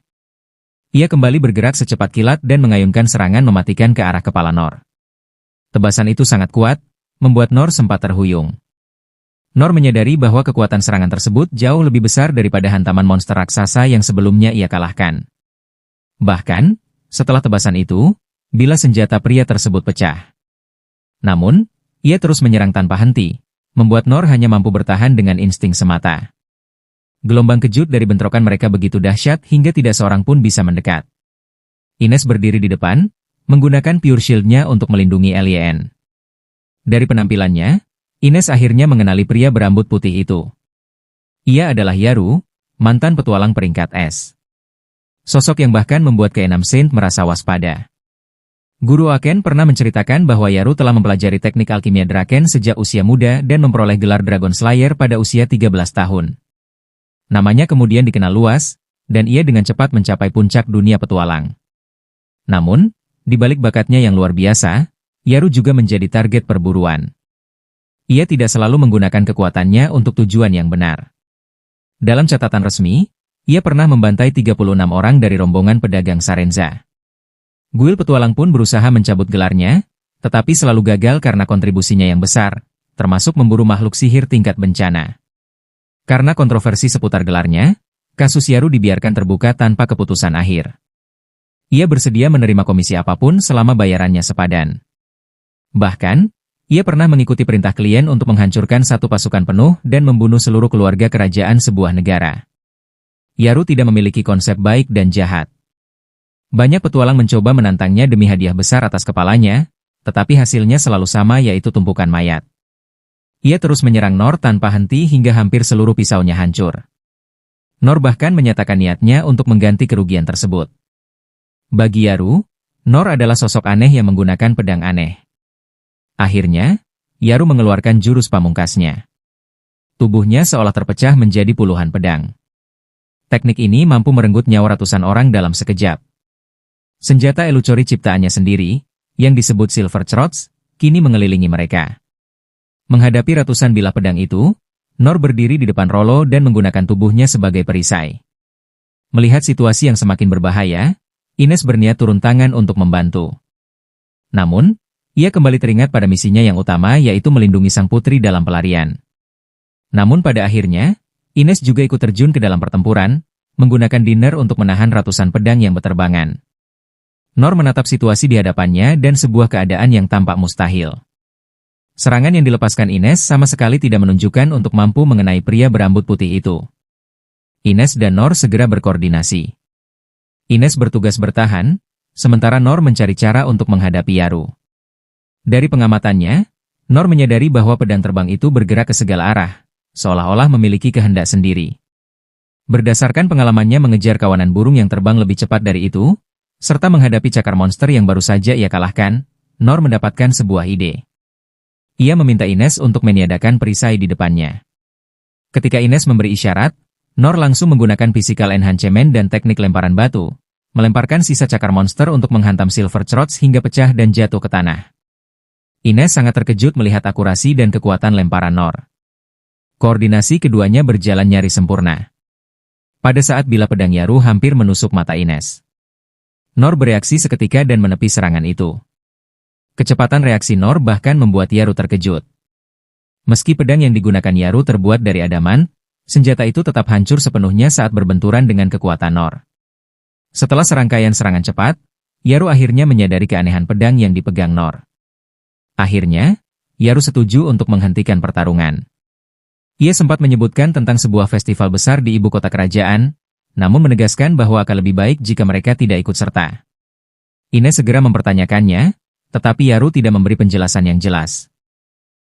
Ia kembali bergerak secepat kilat dan mengayunkan serangan mematikan ke arah kepala Nor. Tebasan itu sangat kuat, membuat Nor sempat terhuyung. Nor menyadari bahwa kekuatan serangan tersebut jauh lebih besar daripada hantaman monster raksasa yang sebelumnya ia kalahkan. Bahkan, setelah tebasan itu, bilah senjata pria tersebut pecah. Namun, ia terus menyerang tanpa henti, membuat Nor hanya mampu bertahan dengan insting semata. Gelombang kejut dari bentrokan mereka begitu dahsyat hingga tidak seorang pun bisa mendekat. Ines berdiri di depan, menggunakan pure shield-nya untuk melindungi Lyn. Dari penampilannya, Ines akhirnya mengenali pria berambut putih itu. Ia adalah Yaru, mantan petualang peringkat S. Sosok yang bahkan membuat keenam Saint merasa waspada. Guru Aken pernah menceritakan bahwa Yaru telah mempelajari teknik alkimia Draken sejak usia muda dan memperoleh gelar Dragon Slayer pada usia 13 tahun. Namanya kemudian dikenal luas, dan ia dengan cepat mencapai puncak dunia petualang. Namun, di balik bakatnya yang luar biasa, Yaru juga menjadi target perburuan. Ia tidak selalu menggunakan kekuatannya untuk tujuan yang benar. Dalam catatan resmi, ia pernah membantai 36 orang dari rombongan pedagang Sarenza. Guild petualang pun berusaha mencabut gelarnya, tetapi selalu gagal karena kontribusinya yang besar, termasuk memburu makhluk sihir tingkat bencana. Karena kontroversi seputar gelarnya, kasus Yaru dibiarkan terbuka tanpa keputusan akhir. Ia bersedia menerima komisi apapun selama bayarannya sepadan. Bahkan, ia pernah mengikuti perintah klien untuk menghancurkan satu pasukan penuh dan membunuh seluruh keluarga kerajaan sebuah negara. Yaru tidak memiliki konsep baik dan jahat. Banyak petualang mencoba menantangnya demi hadiah besar atas kepalanya, tetapi hasilnya selalu sama, yaitu tumpukan mayat. Ia terus menyerang Nor tanpa henti hingga hampir seluruh pisaunya hancur. Nor bahkan menyatakan niatnya untuk mengganti kerugian tersebut. Bagi Yaru, Nor adalah sosok aneh yang menggunakan pedang aneh. Akhirnya, Yaru mengeluarkan jurus pamungkasnya. Tubuhnya seolah terpecah menjadi puluhan pedang. Teknik ini mampu merenggut nyawa ratusan orang dalam sekejap. Senjata elucori ciptaannya sendiri, yang disebut Silver Throats, kini mengelilingi mereka. Menghadapi ratusan bilah pedang itu, Nor berdiri di depan Rollo dan menggunakan tubuhnya sebagai perisai. Melihat situasi yang semakin berbahaya, Ines berniat turun tangan untuk membantu. Namun, ia kembali teringat pada misinya yang utama, yaitu melindungi sang putri dalam pelarian. Namun pada akhirnya, Ines juga ikut terjun ke dalam pertempuran, menggunakan diner untuk menahan ratusan pedang yang berterbangan. Nor menatap situasi di hadapannya dan sebuah keadaan yang tampak mustahil. Serangan yang dilepaskan Ines sama sekali tidak menunjukkan untuk mampu mengenai pria berambut putih itu. Ines dan Nor segera berkoordinasi. Ines bertugas bertahan, sementara Nor mencari cara untuk menghadapi Yaru. Dari pengamatannya, Nor menyadari bahwa pedang terbang itu bergerak ke segala arah, seolah-olah memiliki kehendak sendiri. Berdasarkan pengalamannya mengejar kawanan burung yang terbang lebih cepat dari itu, serta menghadapi cakar monster yang baru saja ia kalahkan, Nor mendapatkan sebuah ide. Ia meminta Ines untuk meniadakan perisai di depannya. Ketika Ines memberi isyarat, Nor langsung menggunakan physical enhancement dan teknik lemparan batu, melemparkan sisa cakar monster untuk menghantam Silver Throats hingga pecah dan jatuh ke tanah. Ines sangat terkejut melihat akurasi dan kekuatan lemparan Nor. Koordinasi keduanya berjalan nyaris sempurna. Pada saat bilah pedang Yaru hampir menusuk mata Ines, Nor bereaksi seketika dan menepi serangan itu. Kecepatan reaksi Nor bahkan membuat Yaru terkejut. Meski pedang yang digunakan Yaru terbuat dari adaman, senjata itu tetap hancur sepenuhnya saat berbenturan dengan kekuatan Nor. Setelah serangkaian serangan cepat, Yaru akhirnya menyadari keanehan pedang yang dipegang Nor. Akhirnya, Yaru setuju untuk menghentikan pertarungan. Ia sempat menyebutkan tentang sebuah festival besar di ibu kota kerajaan, namun menegaskan bahwa akan lebih baik jika mereka tidak ikut serta. Ines segera mempertanyakannya, tetapi Yaru tidak memberi penjelasan yang jelas.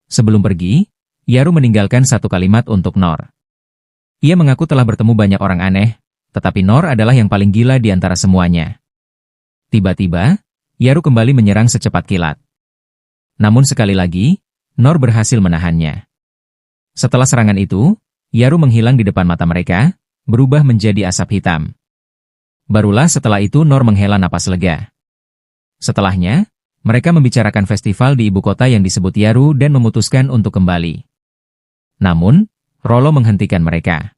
Sebelum pergi, Yaru meninggalkan satu kalimat untuk Nor. Ia mengaku telah bertemu banyak orang aneh, tetapi Nor adalah yang paling gila di antara semuanya. Tiba-tiba, Yaru kembali menyerang secepat kilat. Namun sekali lagi, Nor berhasil menahannya. Setelah serangan itu, Yaru menghilang di depan mata mereka, berubah menjadi asap hitam. Barulah setelah itu Nor menghela napas lega. Setelahnya, mereka membicarakan festival di ibu kota yang disebut Yaru dan memutuskan untuk kembali. Namun, Rollo menghentikan mereka.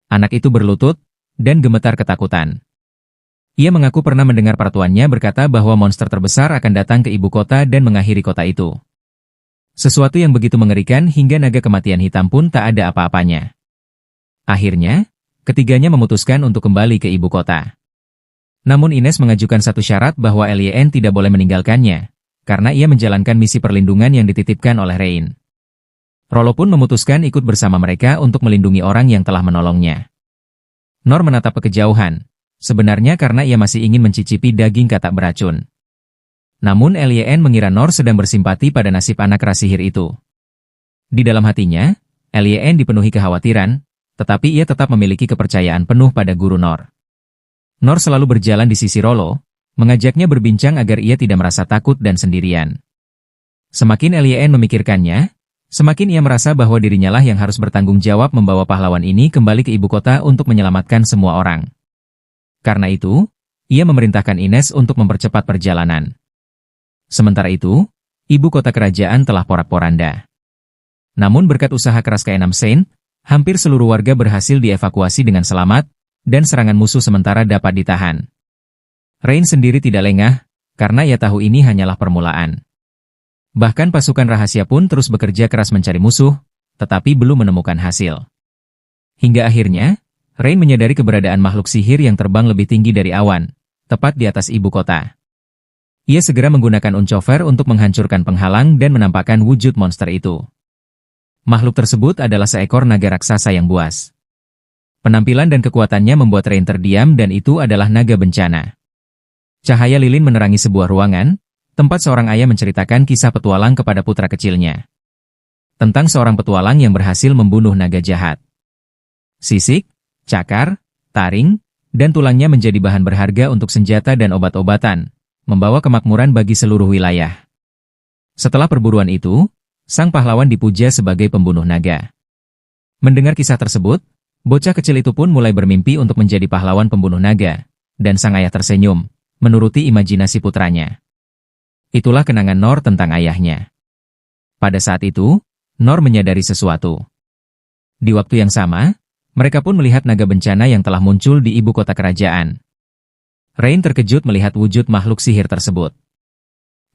Anak itu berlutut dan gemetar ketakutan. Ia mengaku pernah mendengar pertuannya berkata bahwa monster terbesar akan datang ke ibu kota dan mengakhiri kota itu. Sesuatu yang begitu mengerikan hingga naga kematian hitam pun tak ada apa-apanya. Akhirnya, ketiganya memutuskan untuk kembali ke ibu kota. Namun Ines mengajukan satu syarat bahwa Lyn tidak boleh meninggalkannya, karena ia menjalankan misi perlindungan yang dititipkan oleh Rain. Rollo pun memutuskan ikut bersama mereka untuk melindungi orang yang telah menolongnya. Nor menatap ke kejauhan, sebenarnya karena ia masih ingin mencicipi daging katak beracun. Namun Lyn mengira Nor sedang bersimpati pada nasib anak ras sihir itu. Di dalam hatinya, Lyn dipenuhi kekhawatiran, tetapi ia tetap memiliki kepercayaan penuh pada guru Nor. Nor selalu berjalan di sisi Rollo, mengajaknya berbincang agar ia tidak merasa takut dan sendirian. Semakin Lyn memikirkannya, semakin ia merasa bahwa dirinya lah yang harus bertanggung jawab membawa pahlawan ini kembali ke ibu kota untuk menyelamatkan semua orang. Karena itu, ia memerintahkan Ines untuk mempercepat perjalanan. Sementara itu, ibu kota kerajaan telah porak-poranda. Namun berkat usaha keras keenam Saint, hampir seluruh warga berhasil dievakuasi dengan selamat, dan serangan musuh sementara dapat ditahan. Rain sendiri tidak lengah, karena ia tahu ini hanyalah permulaan. Bahkan pasukan rahasia pun terus bekerja keras mencari musuh, tetapi belum menemukan hasil. Hingga akhirnya, Rain menyadari keberadaan makhluk sihir yang terbang lebih tinggi dari awan, tepat di atas ibu kota. Ia segera menggunakan Uncover untuk menghancurkan penghalang dan menampakkan wujud monster itu. Makhluk tersebut adalah seekor naga raksasa yang buas. Penampilan dan kekuatannya membuat Rain terdiam dan itu adalah naga bencana. Cahaya lilin menerangi sebuah ruangan, tempat seorang ayah menceritakan kisah petualang kepada putra kecilnya. Tentang seorang petualang yang berhasil membunuh naga jahat. Sisik, cakar, taring, dan tulangnya menjadi bahan berharga untuk senjata dan obat-obatan, membawa kemakmuran bagi seluruh wilayah. Setelah perburuan itu, sang pahlawan dipuja sebagai pembunuh naga. Mendengar kisah tersebut, bocah kecil itu pun mulai bermimpi untuk menjadi pahlawan pembunuh naga, dan sang ayah tersenyum, menuruti imajinasi putranya. Itulah kenangan Nor tentang ayahnya. Pada saat itu, Nor menyadari sesuatu. Di waktu yang sama, mereka pun melihat naga bencana yang telah muncul di ibu kota kerajaan. Rain terkejut melihat wujud makhluk sihir tersebut.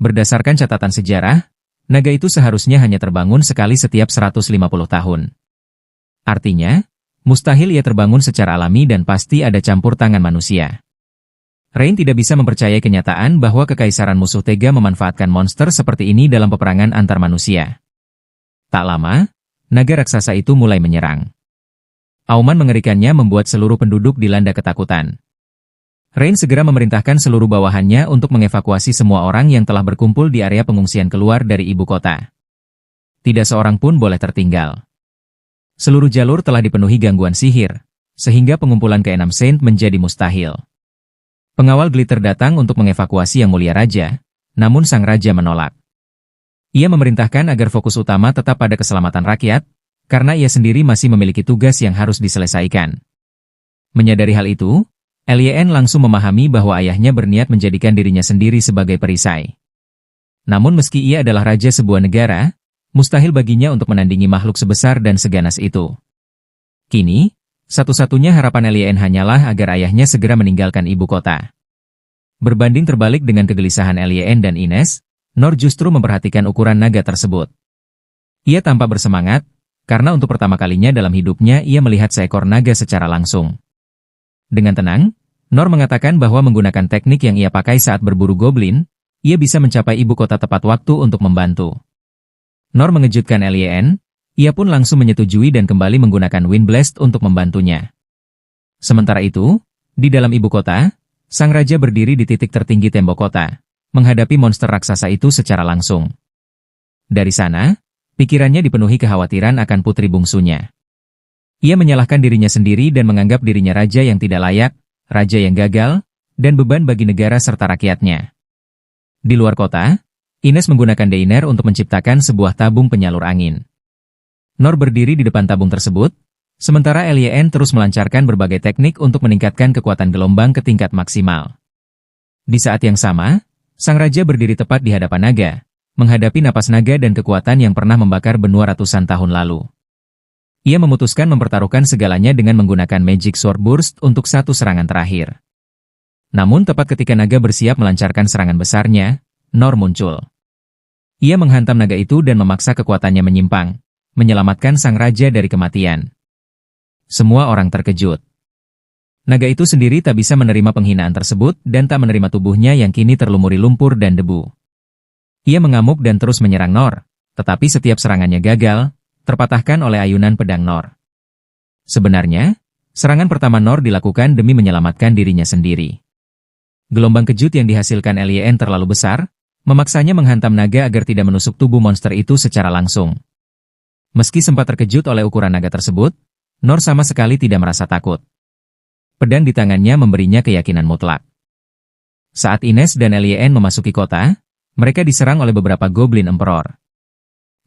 Berdasarkan catatan sejarah, naga itu seharusnya hanya terbangun sekali setiap 150 tahun. Artinya, mustahil ia terbangun secara alami dan pasti ada campur tangan manusia. Rain tidak bisa mempercayai kenyataan bahwa kekaisaran musuh tega memanfaatkan monster seperti ini dalam peperangan antar manusia. Tak lama, naga raksasa itu mulai menyerang. Auman mengerikannya membuat seluruh penduduk dilanda ketakutan. Rain segera memerintahkan seluruh bawahannya untuk mengevakuasi semua orang yang telah berkumpul di area pengungsian keluar dari ibu kota. Tidak seorang pun boleh tertinggal. Seluruh jalur telah dipenuhi gangguan sihir, sehingga pengumpulan ke-6 Saint menjadi mustahil. Pengawal Glitter datang untuk mengevakuasi Yang Mulia Raja, namun sang raja menolak. Ia memerintahkan agar fokus utama tetap pada keselamatan rakyat, karena ia sendiri masih memiliki tugas yang harus diselesaikan. Menyadari hal itu, Lien langsung memahami bahwa ayahnya berniat menjadikan dirinya sendiri sebagai perisai. Namun meski ia adalah raja sebuah negara, mustahil baginya untuk menandingi makhluk sebesar dan seganas itu. Kini, satu-satunya harapan Lien hanyalah agar ayahnya segera meninggalkan ibu kota. Berbanding terbalik dengan kegelisahan Lien dan Ines, Nor justru memperhatikan ukuran naga tersebut. Ia tampak bersemangat, karena untuk pertama kalinya dalam hidupnya ia melihat seekor naga secara langsung. Dengan tenang, Nor mengatakan bahwa menggunakan teknik yang ia pakai saat berburu goblin, ia bisa mencapai ibu kota tepat waktu untuk membantu. Nor mengejutkan Lien, ia pun langsung menyetujui dan kembali menggunakan Wind Blast untuk membantunya. Sementara itu, di dalam ibu kota, sang raja berdiri di titik tertinggi tembok kota, menghadapi monster raksasa itu secara langsung. Dari sana, pikirannya dipenuhi kekhawatiran akan putri bungsunya. Ia menyalahkan dirinya sendiri dan menganggap dirinya raja yang tidak layak, raja yang gagal, dan beban bagi negara serta rakyatnya. Di luar kota, Ines menggunakan Deiner untuk menciptakan sebuah tabung penyalur angin. Nor berdiri di depan tabung tersebut, sementara Lien terus melancarkan berbagai teknik untuk meningkatkan kekuatan gelombang ke tingkat maksimal. Di saat yang sama, sang raja berdiri tepat di hadapan naga, menghadapi napas naga dan kekuatan yang pernah membakar benua ratusan tahun lalu. Ia memutuskan mempertaruhkan segalanya dengan menggunakan Magic Sword Burst untuk satu serangan terakhir. Namun tepat ketika naga bersiap melancarkan serangan besarnya, Nor muncul. Ia menghantam naga itu dan memaksa kekuatannya menyimpang, menyelamatkan sang raja dari kematian. Semua orang terkejut. Naga itu sendiri tak bisa menerima penghinaan tersebut dan tak menerima tubuhnya yang kini terlumuri lumpur dan debu. Ia mengamuk dan terus menyerang Nor, tetapi setiap serangannya gagal, terpatahkan oleh ayunan pedang Nor. Sebenarnya, serangan pertama Nor dilakukan demi menyelamatkan dirinya sendiri. Gelombang kejut yang dihasilkan Lien terlalu besar, memaksanya menghantam naga agar tidak menusuk tubuh monster itu secara langsung. Meski sempat terkejut oleh ukuran naga tersebut, Nor sama sekali tidak merasa takut. Pedang di tangannya memberinya keyakinan mutlak. Saat Ines dan Lien memasuki kota, mereka diserang oleh beberapa Goblin Emperor.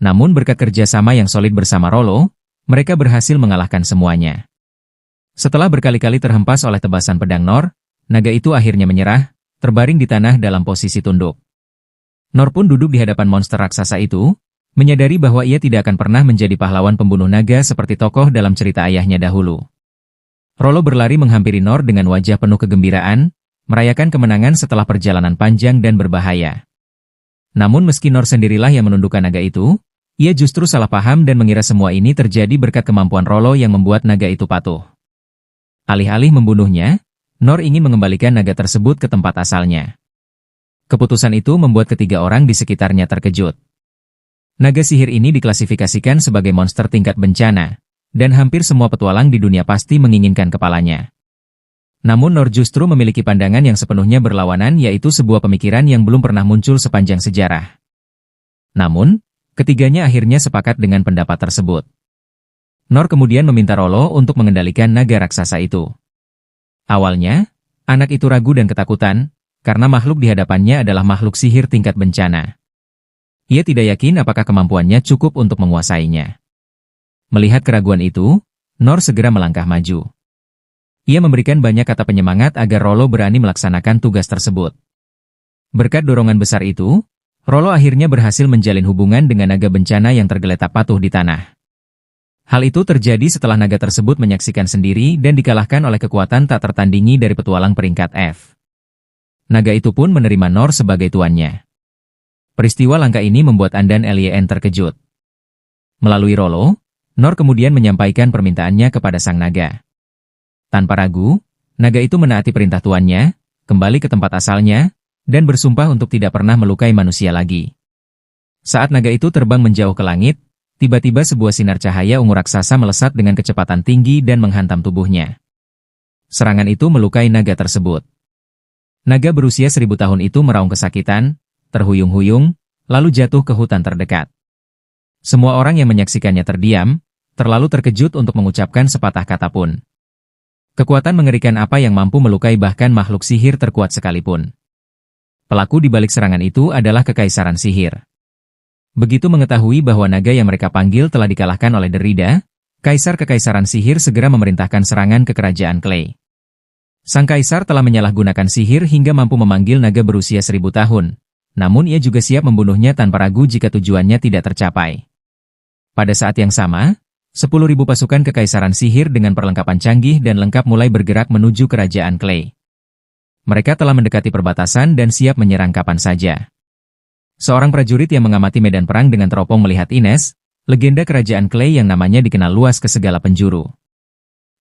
Namun berkat kerjasama yang solid bersama Rollo, mereka berhasil mengalahkan semuanya. Setelah berkali-kali terhempas oleh tebasan pedang Nor, naga itu akhirnya menyerah, terbaring di tanah dalam posisi tunduk. Nor pun duduk di hadapan monster raksasa itu, menyadari bahwa ia tidak akan pernah menjadi pahlawan pembunuh naga seperti tokoh dalam cerita ayahnya dahulu. Rollo berlari menghampiri Nor dengan wajah penuh kegembiraan, merayakan kemenangan setelah perjalanan panjang dan berbahaya. Namun meski Nor sendirilah yang menundukkan naga itu, ia justru salah paham dan mengira semua ini terjadi berkat kemampuan Rollo yang membuat naga itu patuh. Alih-alih membunuhnya, Nor ingin mengembalikan naga tersebut ke tempat asalnya. Keputusan itu membuat ketiga orang di sekitarnya terkejut. Naga sihir ini diklasifikasikan sebagai monster tingkat bencana, dan hampir semua petualang di dunia pasti menginginkan kepalanya. Namun Nor justru memiliki pandangan yang sepenuhnya berlawanan, yaitu sebuah pemikiran yang belum pernah muncul sepanjang sejarah. Namun, ketiganya akhirnya sepakat dengan pendapat tersebut. Nor kemudian meminta Rollo untuk mengendalikan naga raksasa itu. Awalnya, anak itu ragu dan ketakutan, karena makhluk di hadapannya adalah makhluk sihir tingkat bencana. Ia tidak yakin apakah kemampuannya cukup untuk menguasainya. Melihat keraguan itu, Nor segera melangkah maju. Ia memberikan banyak kata penyemangat agar Rollo berani melaksanakan tugas tersebut. Berkat dorongan besar itu, Rollo akhirnya berhasil menjalin hubungan dengan naga bencana yang tergeletak patuh di tanah. Hal itu terjadi setelah naga tersebut menyaksikan sendiri dan dikalahkan oleh kekuatan tak tertandingi dari petualang peringkat F. Naga itu pun menerima Nor sebagai tuannya. Peristiwa langka ini membuat Andan Lyn terkejut. Melalui Rollo, Nor kemudian menyampaikan permintaannya kepada sang naga. Tanpa ragu, naga itu menaati perintah tuannya, kembali ke tempat asalnya, dan bersumpah untuk tidak pernah melukai manusia lagi. Saat naga itu terbang menjauh ke langit, tiba-tiba sebuah sinar cahaya ungu raksasa melesat dengan kecepatan tinggi dan menghantam tubuhnya. Serangan itu melukai naga tersebut. Naga berusia 1000 tahun itu meraung kesakitan, terhuyung-huyung, lalu jatuh ke hutan terdekat. Semua orang yang menyaksikannya terdiam, terlalu terkejut untuk mengucapkan sepatah kata pun. Kekuatan mengerikan apa yang mampu melukai bahkan makhluk sihir terkuat sekalipun. Pelaku di balik serangan itu adalah Kekaisaran Sihir. Begitu mengetahui bahwa naga yang mereka panggil telah dikalahkan oleh Derrida, Kaisar Kekaisaran Sihir segera memerintahkan serangan ke kerajaan Clay. Sang kaisar telah menyalahgunakan sihir hingga mampu memanggil naga berusia 1000 tahun, namun ia juga siap membunuhnya tanpa ragu jika tujuannya tidak tercapai. Pada saat yang sama, 10.000 pasukan Kekaisaran Sihir dengan perlengkapan canggih dan lengkap mulai bergerak menuju kerajaan Clay. Mereka telah mendekati perbatasan dan siap menyerang kapan saja. Seorang prajurit yang mengamati medan perang dengan teropong melihat Ines, legenda kerajaan Clay yang namanya dikenal luas ke segala penjuru.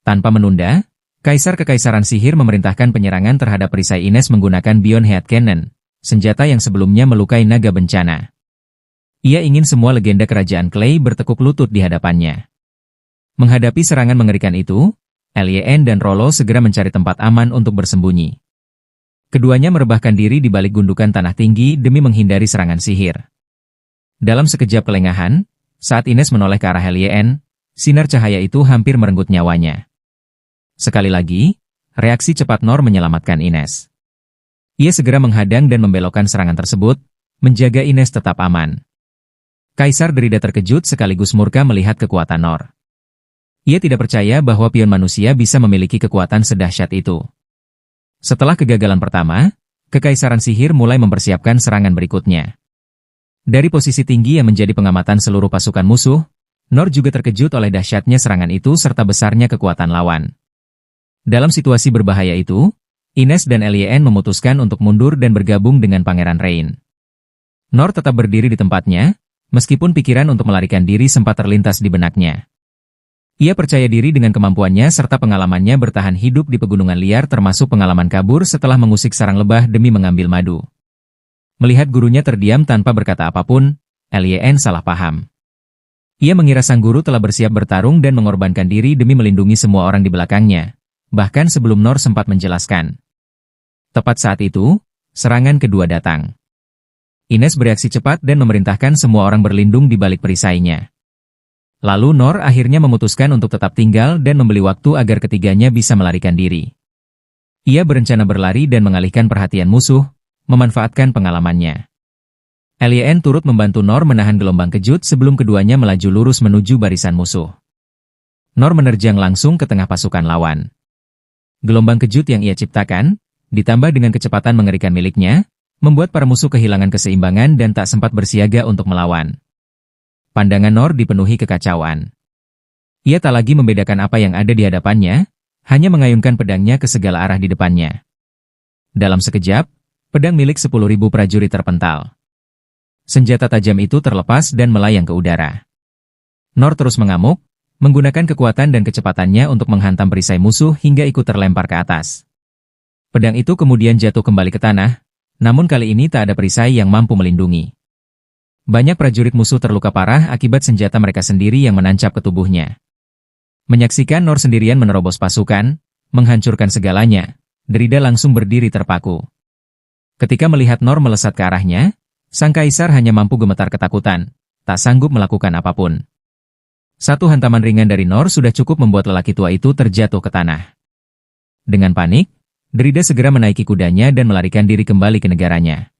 Tanpa menunda, Kaisar Kekaisaran Sihir memerintahkan penyerangan terhadap perisai Ines menggunakan Beyond Head Cannon, senjata yang sebelumnya melukai naga bencana. Ia ingin semua legenda kerajaan Clay bertekuk lutut di hadapannya. Menghadapi serangan mengerikan itu, Lyn dan Rollo segera mencari tempat aman untuk bersembunyi. Keduanya merebahkan diri di balik gundukan tanah tinggi demi menghindari serangan sihir. Dalam sekejap kelengahan, saat Ines menoleh ke arah Lyn, sinar cahaya itu hampir merenggut nyawanya. Sekali lagi, reaksi cepat Nor menyelamatkan Ines. Ia segera menghadang dan membelokkan serangan tersebut, menjaga Ines tetap aman. Kaisar Derrida terkejut sekaligus murka melihat kekuatan Nor. Ia tidak percaya bahwa pion manusia bisa memiliki kekuatan sedahsyat itu. Setelah kegagalan pertama, Kekaisaran Sihir mulai mempersiapkan serangan berikutnya. Dari posisi tinggi yang menjadi pengamatan seluruh pasukan musuh, Nor juga terkejut oleh dahsyatnya serangan itu serta besarnya kekuatan lawan. Dalam situasi berbahaya itu, Ines dan Lyn memutuskan untuk mundur dan bergabung dengan Pangeran Rain. Nor tetap berdiri di tempatnya, meskipun pikiran untuk melarikan diri sempat terlintas di benaknya. Ia percaya diri dengan kemampuannya serta pengalamannya bertahan hidup di pegunungan liar termasuk pengalaman kabur setelah mengusik sarang lebah demi mengambil madu. Melihat gurunya terdiam tanpa berkata apapun, Lyn salah paham. Ia mengira sang guru telah bersiap bertarung dan mengorbankan diri demi melindungi semua orang di belakangnya, bahkan sebelum Nor sempat menjelaskan. Tepat saat itu, serangan kedua datang. Ines bereaksi cepat dan memerintahkan semua orang berlindung di balik perisainya. Lalu Nor akhirnya memutuskan untuk tetap tinggal dan membeli waktu agar ketiganya bisa melarikan diri. Ia berencana berlari dan mengalihkan perhatian musuh, memanfaatkan pengalamannya. Lyn turut membantu Nor menahan gelombang kejut sebelum keduanya melaju lurus menuju barisan musuh. Nor menerjang langsung ke tengah pasukan lawan. Gelombang kejut yang ia ciptakan, ditambah dengan kecepatan mengerikan miliknya, membuat para musuh kehilangan keseimbangan dan tak sempat bersiaga untuk melawan. Pandangan Nor dipenuhi kekacauan. Ia tak lagi membedakan apa yang ada di hadapannya, hanya mengayunkan pedangnya ke segala arah di depannya. Dalam sekejap, pedang milik 10.000 prajurit terpental. Senjata tajam itu terlepas dan melayang ke udara. Nor terus mengamuk, menggunakan kekuatan dan kecepatannya untuk menghantam perisai musuh hingga ikut terlempar ke atas. Pedang itu kemudian jatuh kembali ke tanah, namun kali ini tak ada perisai yang mampu melindungi. Banyak prajurit musuh terluka parah akibat senjata mereka sendiri yang menancap ke tubuhnya. Menyaksikan Nor sendirian menerobos pasukan, menghancurkan segalanya, Derida langsung berdiri terpaku. Ketika melihat Nor melesat ke arahnya, sang kaisar hanya mampu gemetar ketakutan, tak sanggup melakukan apapun. Satu hantaman ringan dari Nor sudah cukup membuat lelaki tua itu terjatuh ke tanah. Dengan panik, Derida segera menaiki kudanya dan melarikan diri kembali ke negaranya.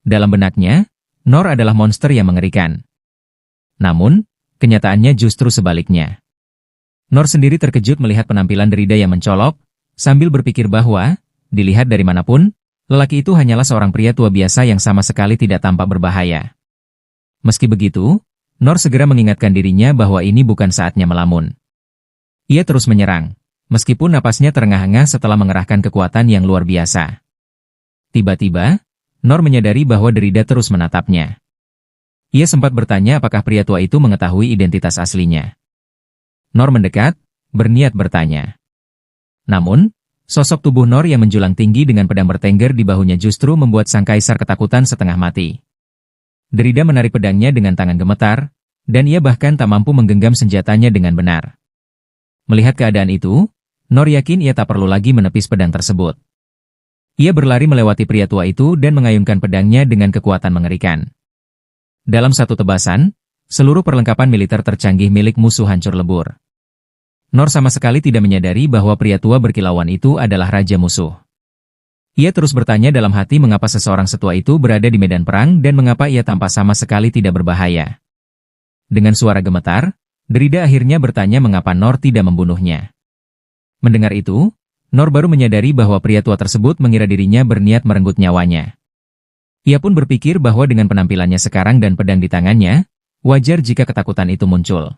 Dalam benaknya, Nor adalah monster yang mengerikan. Namun, kenyataannya justru sebaliknya. Nor sendiri terkejut melihat penampilan Derida yang mencolok, sambil berpikir bahwa, dilihat dari manapun, lelaki itu hanyalah seorang pria tua biasa yang sama sekali tidak tampak berbahaya. Meski begitu, Nor segera mengingatkan dirinya bahwa ini bukan saatnya melamun. Ia terus menyerang, meskipun napasnya terengah-engah setelah mengerahkan kekuatan yang luar biasa. Tiba-tiba, Nor menyadari bahwa Derida terus menatapnya. Ia sempat bertanya apakah pria tua itu mengetahui identitas aslinya. Nor mendekat, berniat bertanya. Namun, sosok tubuh Nor yang menjulang tinggi dengan pedang bertengger di bahunya justru membuat sang kaisar ketakutan setengah mati. Derida menarik pedangnya dengan tangan gemetar, dan ia bahkan tak mampu menggenggam senjatanya dengan benar. Melihat keadaan itu, Nor yakin ia tak perlu lagi menepis pedang tersebut. Ia berlari melewati pria tua itu dan mengayunkan pedangnya dengan kekuatan mengerikan. Dalam satu tebasan, seluruh perlengkapan militer tercanggih milik musuh hancur lebur. Nor sama sekali tidak menyadari bahwa pria tua berkilauan itu adalah raja musuh. Ia terus bertanya dalam hati mengapa seseorang setua itu berada di medan perang dan mengapa ia tampak sama sekali tidak berbahaya. Dengan suara gemetar, Derida akhirnya bertanya mengapa Nor tidak membunuhnya. Mendengar itu, Nor baru menyadari bahwa pria tua tersebut mengira dirinya berniat merenggut nyawanya. Ia pun berpikir bahwa dengan penampilannya sekarang dan pedang di tangannya, wajar jika ketakutan itu muncul.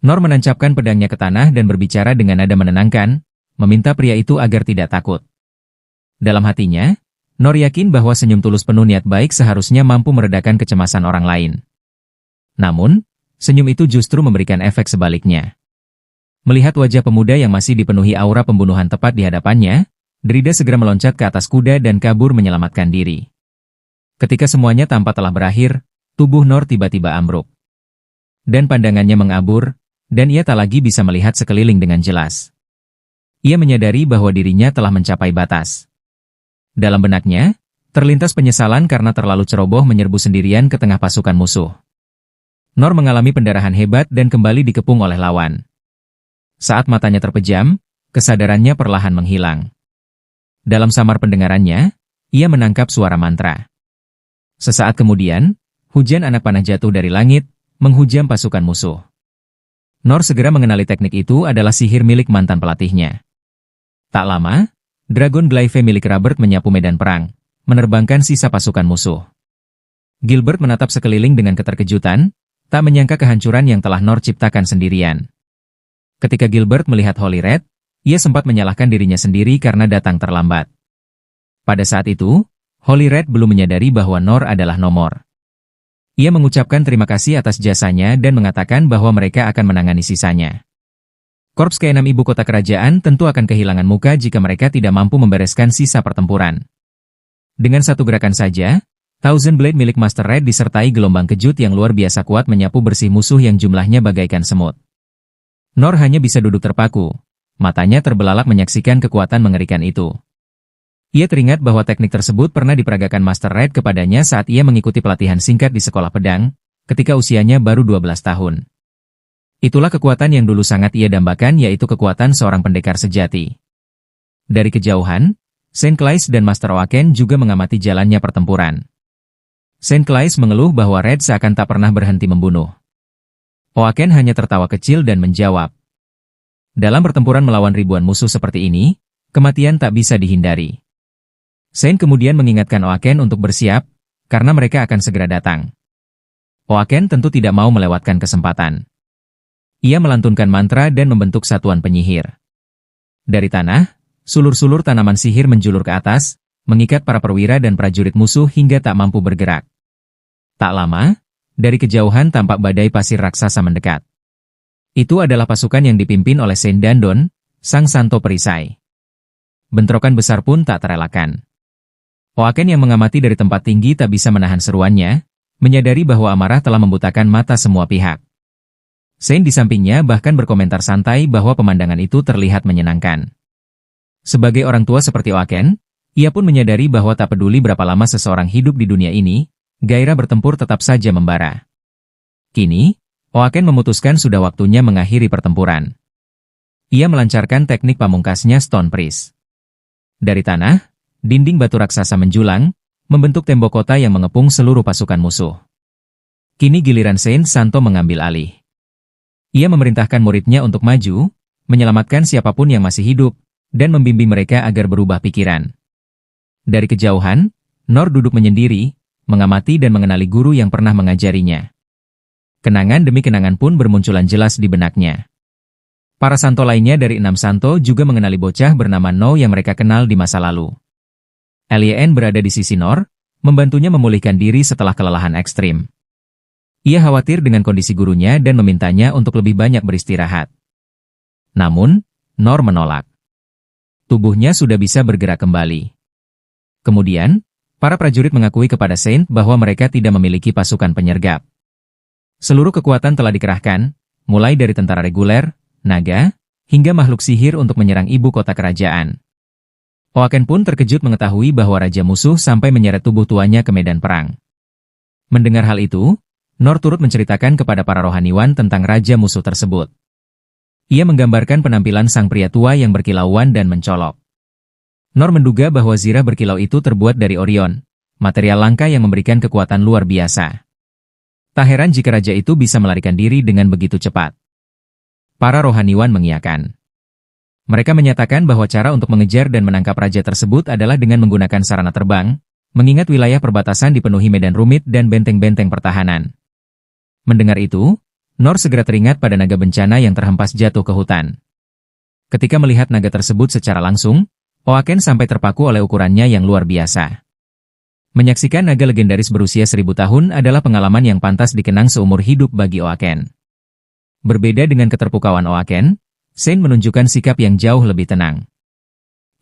Nor menancapkan pedangnya ke tanah dan berbicara dengan nada menenangkan, meminta pria itu agar tidak takut. Dalam hatinya, Nor yakin bahwa senyum tulus penuh niat baik seharusnya mampu meredakan kecemasan orang lain. Namun, senyum itu justru memberikan efek sebaliknya. Melihat wajah pemuda yang masih dipenuhi aura pembunuhan tepat di hadapannya, Derida segera meloncat ke atas kuda dan kabur menyelamatkan diri. Ketika semuanya tampak telah berakhir, tubuh Nor tiba-tiba ambruk. Dan pandangannya mengabur, dan ia tak lagi bisa melihat sekeliling dengan jelas. Ia menyadari bahwa dirinya telah mencapai batas. Dalam benaknya, terlintas penyesalan karena terlalu ceroboh menyerbu sendirian ke tengah pasukan musuh. Nor mengalami pendarahan hebat dan kembali dikepung oleh lawan. Saat matanya terpejam, kesadarannya perlahan menghilang. Dalam samar pendengarannya, ia menangkap suara mantra. Sesaat kemudian, hujan anak panah jatuh dari langit, menghujam pasukan musuh. Nor segera mengenali teknik itu adalah sihir milik mantan pelatihnya. Tak lama, Dragon Glaive milik Robert menyapu medan perang, menerbangkan sisa pasukan musuh. Gilbert menatap sekeliling dengan keterkejutan, tak menyangka kehancuran yang telah Nor ciptakan sendirian. Ketika Gilbert melihat Holy Red, ia sempat menyalahkan dirinya sendiri karena datang terlambat. Pada saat itu, Holy Red belum menyadari bahwa Nor adalah nomor. Ia mengucapkan terima kasih atas jasanya dan mengatakan bahwa mereka akan menangani sisanya. Korps ke-6 ibu kota kerajaan tentu akan kehilangan muka jika mereka tidak mampu membereskan sisa pertempuran. Dengan satu gerakan saja, Thousand Blade milik Master Red disertai gelombang kejut yang luar biasa kuat menyapu bersih musuh yang jumlahnya bagaikan semut. Nor hanya bisa duduk terpaku, matanya terbelalak menyaksikan kekuatan mengerikan itu. Ia teringat bahwa teknik tersebut pernah diperagakan Master Red kepadanya saat ia mengikuti pelatihan singkat di sekolah pedang, ketika usianya baru 12 tahun. Itulah kekuatan yang dulu sangat ia dambakan, yaitu kekuatan seorang pendekar sejati. Dari kejauhan, Saint Claes dan Master Oaken juga mengamati jalannya pertempuran. Saint Claes mengeluh bahwa Red seakan tak pernah berhenti membunuh. Oaken hanya tertawa kecil dan menjawab. Dalam pertempuran melawan ribuan musuh seperti ini, kematian tak bisa dihindari. Sen kemudian mengingatkan Oaken untuk bersiap, karena mereka akan segera datang. Oaken tentu tidak mau melewatkan kesempatan. Ia melantunkan mantra dan membentuk satuan penyihir. Dari tanah, sulur-sulur tanaman sihir menjulur ke atas, mengikat para perwira dan prajurit musuh hingga tak mampu bergerak. Tak lama, dari kejauhan tampak badai pasir raksasa mendekat. Itu adalah pasukan yang dipimpin oleh Sen dan Don, sang santo perisai. Bentrokan besar pun tak terelakkan. Oaken yang mengamati dari tempat tinggi tak bisa menahan seruannya, menyadari bahwa amarah telah membutakan mata semua pihak. Sen di sampingnya bahkan berkomentar santai bahwa pemandangan itu terlihat menyenangkan. Sebagai orang tua seperti Oaken, ia pun menyadari bahwa tak peduli berapa lama seseorang hidup di dunia ini, gairah bertempur tetap saja membara. Kini, Oaken memutuskan sudah waktunya mengakhiri pertempuran. Ia melancarkan teknik pamungkasnya Stone Priest. Dari tanah, dinding batu raksasa menjulang, membentuk tembok kota yang mengepung seluruh pasukan musuh. Kini giliran Saint Santo mengambil alih. Ia memerintahkan muridnya untuk maju, menyelamatkan siapapun yang masih hidup, dan membimbing mereka agar berubah pikiran. Dari kejauhan, Nor duduk menyendiri, mengamati dan mengenali guru yang pernah mengajarinya. Kenangan demi kenangan pun bermunculan jelas di benaknya. Para santo lainnya dari 6 santo juga mengenali bocah bernama No yang mereka kenal di masa lalu. Lien berada di sisi Nor, membantunya memulihkan diri setelah kelelahan ekstrim. Ia khawatir dengan kondisi gurunya dan memintanya untuk lebih banyak beristirahat. Namun, Nor menolak. Tubuhnya sudah bisa bergerak kembali. Kemudian, para prajurit mengakui kepada Saint bahwa mereka tidak memiliki pasukan penyergap. Seluruh kekuatan telah dikerahkan, mulai dari tentara reguler, naga, hingga makhluk sihir untuk menyerang ibu kota kerajaan. Oaken pun terkejut mengetahui bahwa raja musuh sampai menyeret tubuh tuanya ke medan perang. Mendengar hal itu, Nor turut menceritakan kepada para rohaniwan tentang raja musuh tersebut. Ia menggambarkan penampilan sang pria tua yang berkilauan dan mencolok. Nor menduga bahwa zirah berkilau itu terbuat dari Orion, material langka yang memberikan kekuatan luar biasa. Tak heran jika raja itu bisa melarikan diri dengan begitu cepat. Para rohaniwan mengiyakan. Mereka menyatakan bahwa cara untuk mengejar dan menangkap raja tersebut adalah dengan menggunakan sarana terbang, mengingat wilayah perbatasan dipenuhi medan rumit dan benteng-benteng pertahanan. Mendengar itu, Nor segera teringat pada naga bencana yang terhempas jatuh ke hutan. Ketika melihat naga tersebut secara langsung, Oaken sampai terpaku oleh ukurannya yang luar biasa. Menyaksikan naga legendaris berusia 1000 tahun adalah pengalaman yang pantas dikenang seumur hidup bagi Oaken. Berbeda dengan keterpukauan Oaken, Saint menunjukkan sikap yang jauh lebih tenang.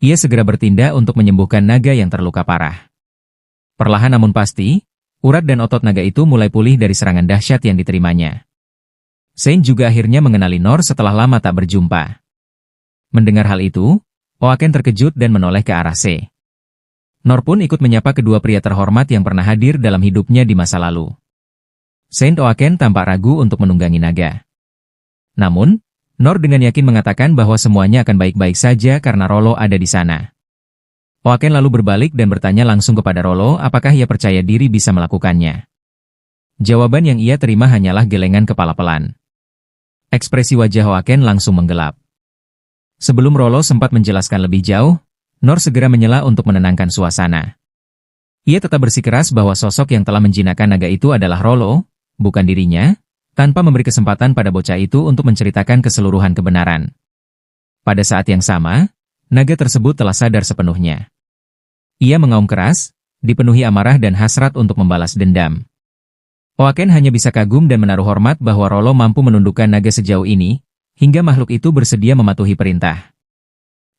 Ia segera bertindak untuk menyembuhkan naga yang terluka parah. Perlahan namun pasti, urat dan otot naga itu mulai pulih dari serangan dahsyat yang diterimanya. Saint juga akhirnya mengenali Nor setelah lama tak berjumpa. Mendengar hal itu, Oaken terkejut dan menoleh ke arah Se. Nor pun ikut menyapa kedua pria terhormat yang pernah hadir dalam hidupnya di masa lalu. Saint Oaken tampak ragu untuk menunggangi naga. Namun, Nor dengan yakin mengatakan bahwa semuanya akan baik-baik saja karena Rollo ada di sana. Oaken lalu berbalik dan bertanya langsung kepada Rollo apakah ia percaya diri bisa melakukannya. Jawaban yang ia terima hanyalah gelengan kepala pelan. Ekspresi wajah Oaken langsung menggelap. Sebelum Rollo sempat menjelaskan lebih jauh, Nor segera menyela untuk menenangkan suasana. Ia tetap bersikeras bahwa sosok yang telah menjinakkan naga itu adalah Rollo, bukan dirinya, tanpa memberi kesempatan pada bocah itu untuk menceritakan keseluruhan kebenaran. Pada saat yang sama, naga tersebut telah sadar sepenuhnya. Ia mengaum keras, dipenuhi amarah dan hasrat untuk membalas dendam. Oaken hanya bisa kagum dan menaruh hormat bahwa Rollo mampu menundukkan naga sejauh ini, hingga makhluk itu bersedia mematuhi perintah.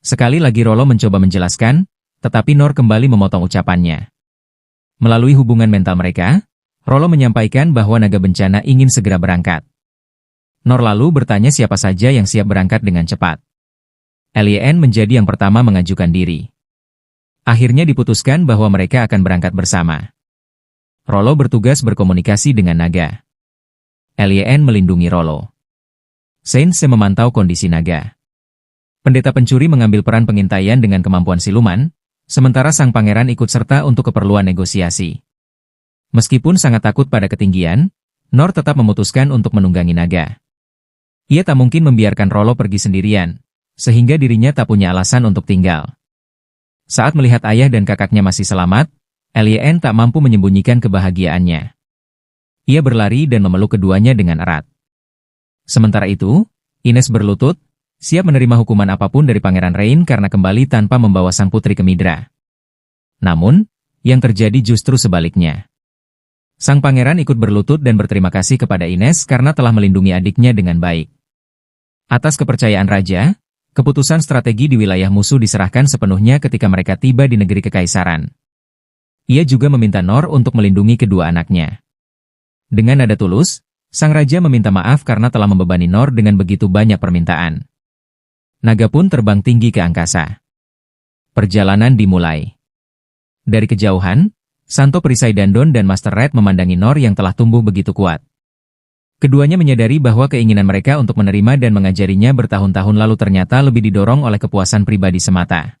Sekali lagi Rollo mencoba menjelaskan, tetapi Nor kembali memotong ucapannya. Melalui hubungan mental mereka, Rollo menyampaikan bahwa naga bencana ingin segera berangkat. Nor lalu bertanya siapa saja yang siap berangkat dengan cepat. Lien menjadi yang pertama mengajukan diri. Akhirnya diputuskan bahwa mereka akan berangkat bersama. Rollo bertugas berkomunikasi dengan naga. Lien melindungi Rollo. Saint Se memantau kondisi naga. Pendeta pencuri mengambil peran pengintaian dengan kemampuan siluman, sementara sang pangeran ikut serta untuk keperluan negosiasi. Meskipun sangat takut pada ketinggian, Nor tetap memutuskan untuk menunggangi naga. Ia tak mungkin membiarkan Rollo pergi sendirian, sehingga dirinya tak punya alasan untuk tinggal. Saat melihat ayah dan kakaknya masih selamat, Lien tak mampu menyembunyikan kebahagiaannya. Ia berlari dan memeluk keduanya dengan erat. Sementara itu, Ines berlutut, siap menerima hukuman apapun dari Pangeran Rain karena kembali tanpa membawa sang putri ke Midra. Namun, yang terjadi justru sebaliknya. Sang pangeran ikut berlutut dan berterima kasih kepada Ines karena telah melindungi adiknya dengan baik. Atas kepercayaan raja, keputusan strategi di wilayah musuh diserahkan sepenuhnya ketika mereka tiba di negeri kekaisaran. Ia juga meminta Nor untuk melindungi kedua anaknya. Dengan nada tulus, sang raja meminta maaf karena telah membebani Nor dengan begitu banyak permintaan. Naga pun terbang tinggi ke angkasa. Perjalanan dimulai. Dari kejauhan, Santo Perisai Dandon dan Master Red memandangi Nor yang telah tumbuh begitu kuat. Keduanya menyadari bahwa keinginan mereka untuk menerima dan mengajarinya bertahun-tahun lalu ternyata lebih didorong oleh kepuasan pribadi semata.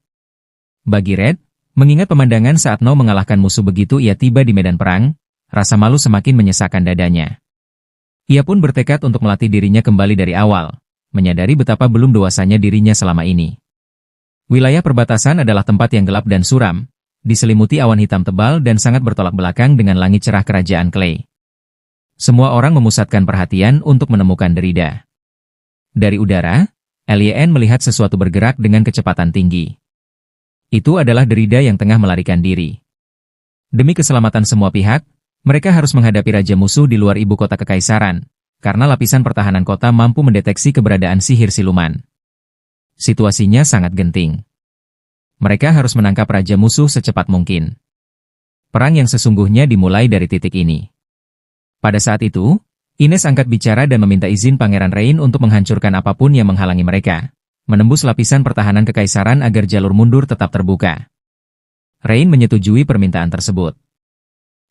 Bagi Red, mengingat pemandangan saat No mengalahkan musuh begitu ia tiba di medan perang, rasa malu semakin menyesakkan dadanya. Ia pun bertekad untuk melatih dirinya kembali dari awal, menyadari betapa belum dewasanya dirinya selama ini. Wilayah perbatasan adalah tempat yang gelap dan suram, diselimuti awan hitam tebal dan sangat bertolak belakang dengan langit cerah kerajaan Clay. Semua orang memusatkan perhatian untuk menemukan Derrida. Dari udara, Lien melihat sesuatu bergerak dengan kecepatan tinggi. Itu adalah Derrida yang tengah melarikan diri. Demi keselamatan semua pihak, mereka harus menghadapi raja musuh di luar ibu kota kekaisaran, karena lapisan pertahanan kota mampu mendeteksi keberadaan sihir siluman. Situasinya sangat genting. Mereka harus menangkap raja musuh secepat mungkin. Perang yang sesungguhnya dimulai dari titik ini. Pada saat itu, Ines angkat bicara dan meminta izin Pangeran Rain untuk menghancurkan apapun yang menghalangi mereka, menembus lapisan pertahanan kekaisaran agar jalur mundur tetap terbuka. Rain menyetujui permintaan tersebut.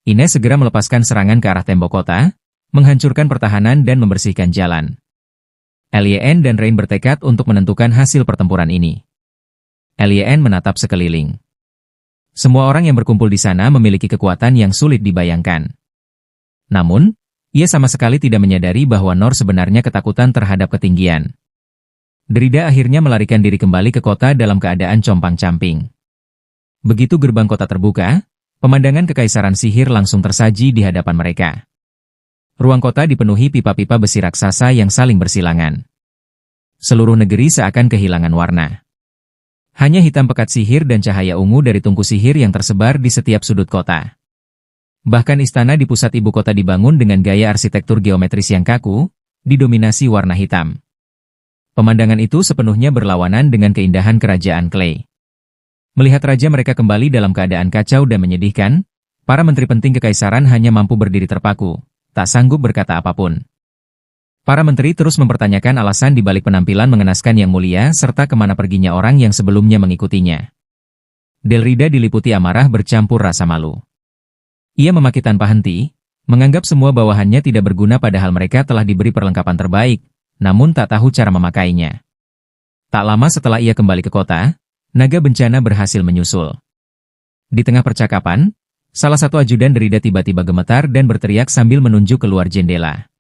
Ines segera melepaskan serangan ke arah tembok kota, menghancurkan pertahanan dan membersihkan jalan. Lien dan Rain bertekad untuk menentukan hasil pertempuran ini. Lien menatap sekeliling. Semua orang yang berkumpul di sana memiliki kekuatan yang sulit dibayangkan. Namun, ia sama sekali tidak menyadari bahwa Nor sebenarnya ketakutan terhadap ketinggian. Derrida akhirnya melarikan diri kembali ke kota dalam keadaan compang-camping. Begitu gerbang kota terbuka, pemandangan kekaisaran sihir langsung tersaji di hadapan mereka. Ruang kota dipenuhi pipa-pipa besi raksasa yang saling bersilangan. Seluruh negeri seakan kehilangan warna. Hanya hitam pekat sihir dan cahaya ungu dari tungku sihir yang tersebar di setiap sudut kota. Bahkan istana di pusat ibu kota dibangun dengan gaya arsitektur geometris yang kaku, didominasi warna hitam. Pemandangan itu sepenuhnya berlawanan dengan keindahan kerajaan Clay. Melihat raja mereka kembali dalam keadaan kacau dan menyedihkan, para menteri penting kekaisaran hanya mampu berdiri terpaku, tak sanggup berkata apapun. Para menteri terus mempertanyakan alasan di balik penampilan mengenaskan yang mulia serta kemana perginya orang yang sebelumnya mengikutinya. Derrida diliputi amarah bercampur rasa malu. Ia memaki tanpa henti, menganggap semua bawahannya tidak berguna padahal mereka telah diberi perlengkapan terbaik, namun tak tahu cara memakainya. Tak lama setelah ia kembali ke kota, naga bencana berhasil menyusul. Di tengah percakapan, salah satu ajudan Derrida tiba-tiba gemetar dan berteriak sambil menunjuk keluar jendela.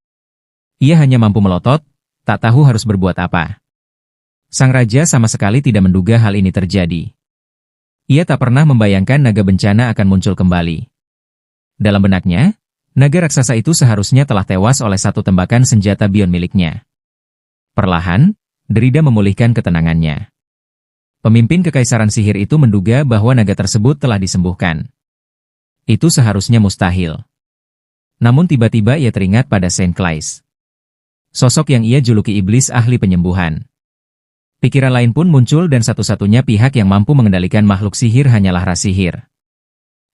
Ia hanya mampu melotot, tak tahu harus berbuat apa. Sang raja sama sekali tidak menduga hal ini terjadi. Ia tak pernah membayangkan naga bencana akan muncul kembali. Dalam benaknya, naga raksasa itu seharusnya telah tewas oleh satu tembakan senjata bion miliknya. Perlahan, Derrida memulihkan ketenangannya. Pemimpin kekaisaran sihir itu menduga bahwa naga tersebut telah disembuhkan. Itu seharusnya mustahil. Namun tiba-tiba ia teringat pada Saint Clays. Sosok yang ia juluki iblis ahli penyembuhan. Pikiran lain pun muncul dan satu-satunya pihak yang mampu mengendalikan makhluk sihir hanyalah ras sihir.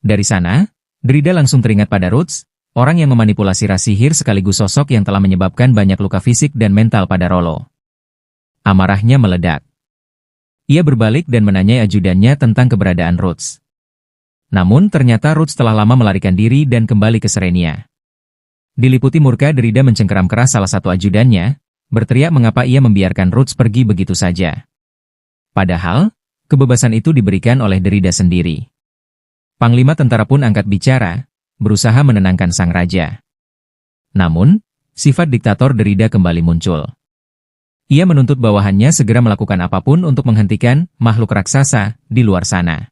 Dari sana, Derrida langsung teringat pada Roots, orang yang memanipulasi ras sihir sekaligus sosok yang telah menyebabkan banyak luka fisik dan mental pada Rollo. Amarahnya meledak. Ia berbalik dan menanyai ajudannya tentang keberadaan Roots. Namun ternyata Roots telah lama melarikan diri dan kembali ke Serenia. Diliputi murka, Derrida mencengkeram keras salah satu ajudannya, berteriak mengapa ia membiarkan Roots pergi begitu saja. Padahal, kebebasan itu diberikan oleh Derrida sendiri. Panglima tentara pun angkat bicara, berusaha menenangkan sang raja. Namun, sifat diktator Derrida kembali muncul. Ia menuntut bawahannya segera melakukan apapun untuk menghentikan makhluk raksasa di luar sana.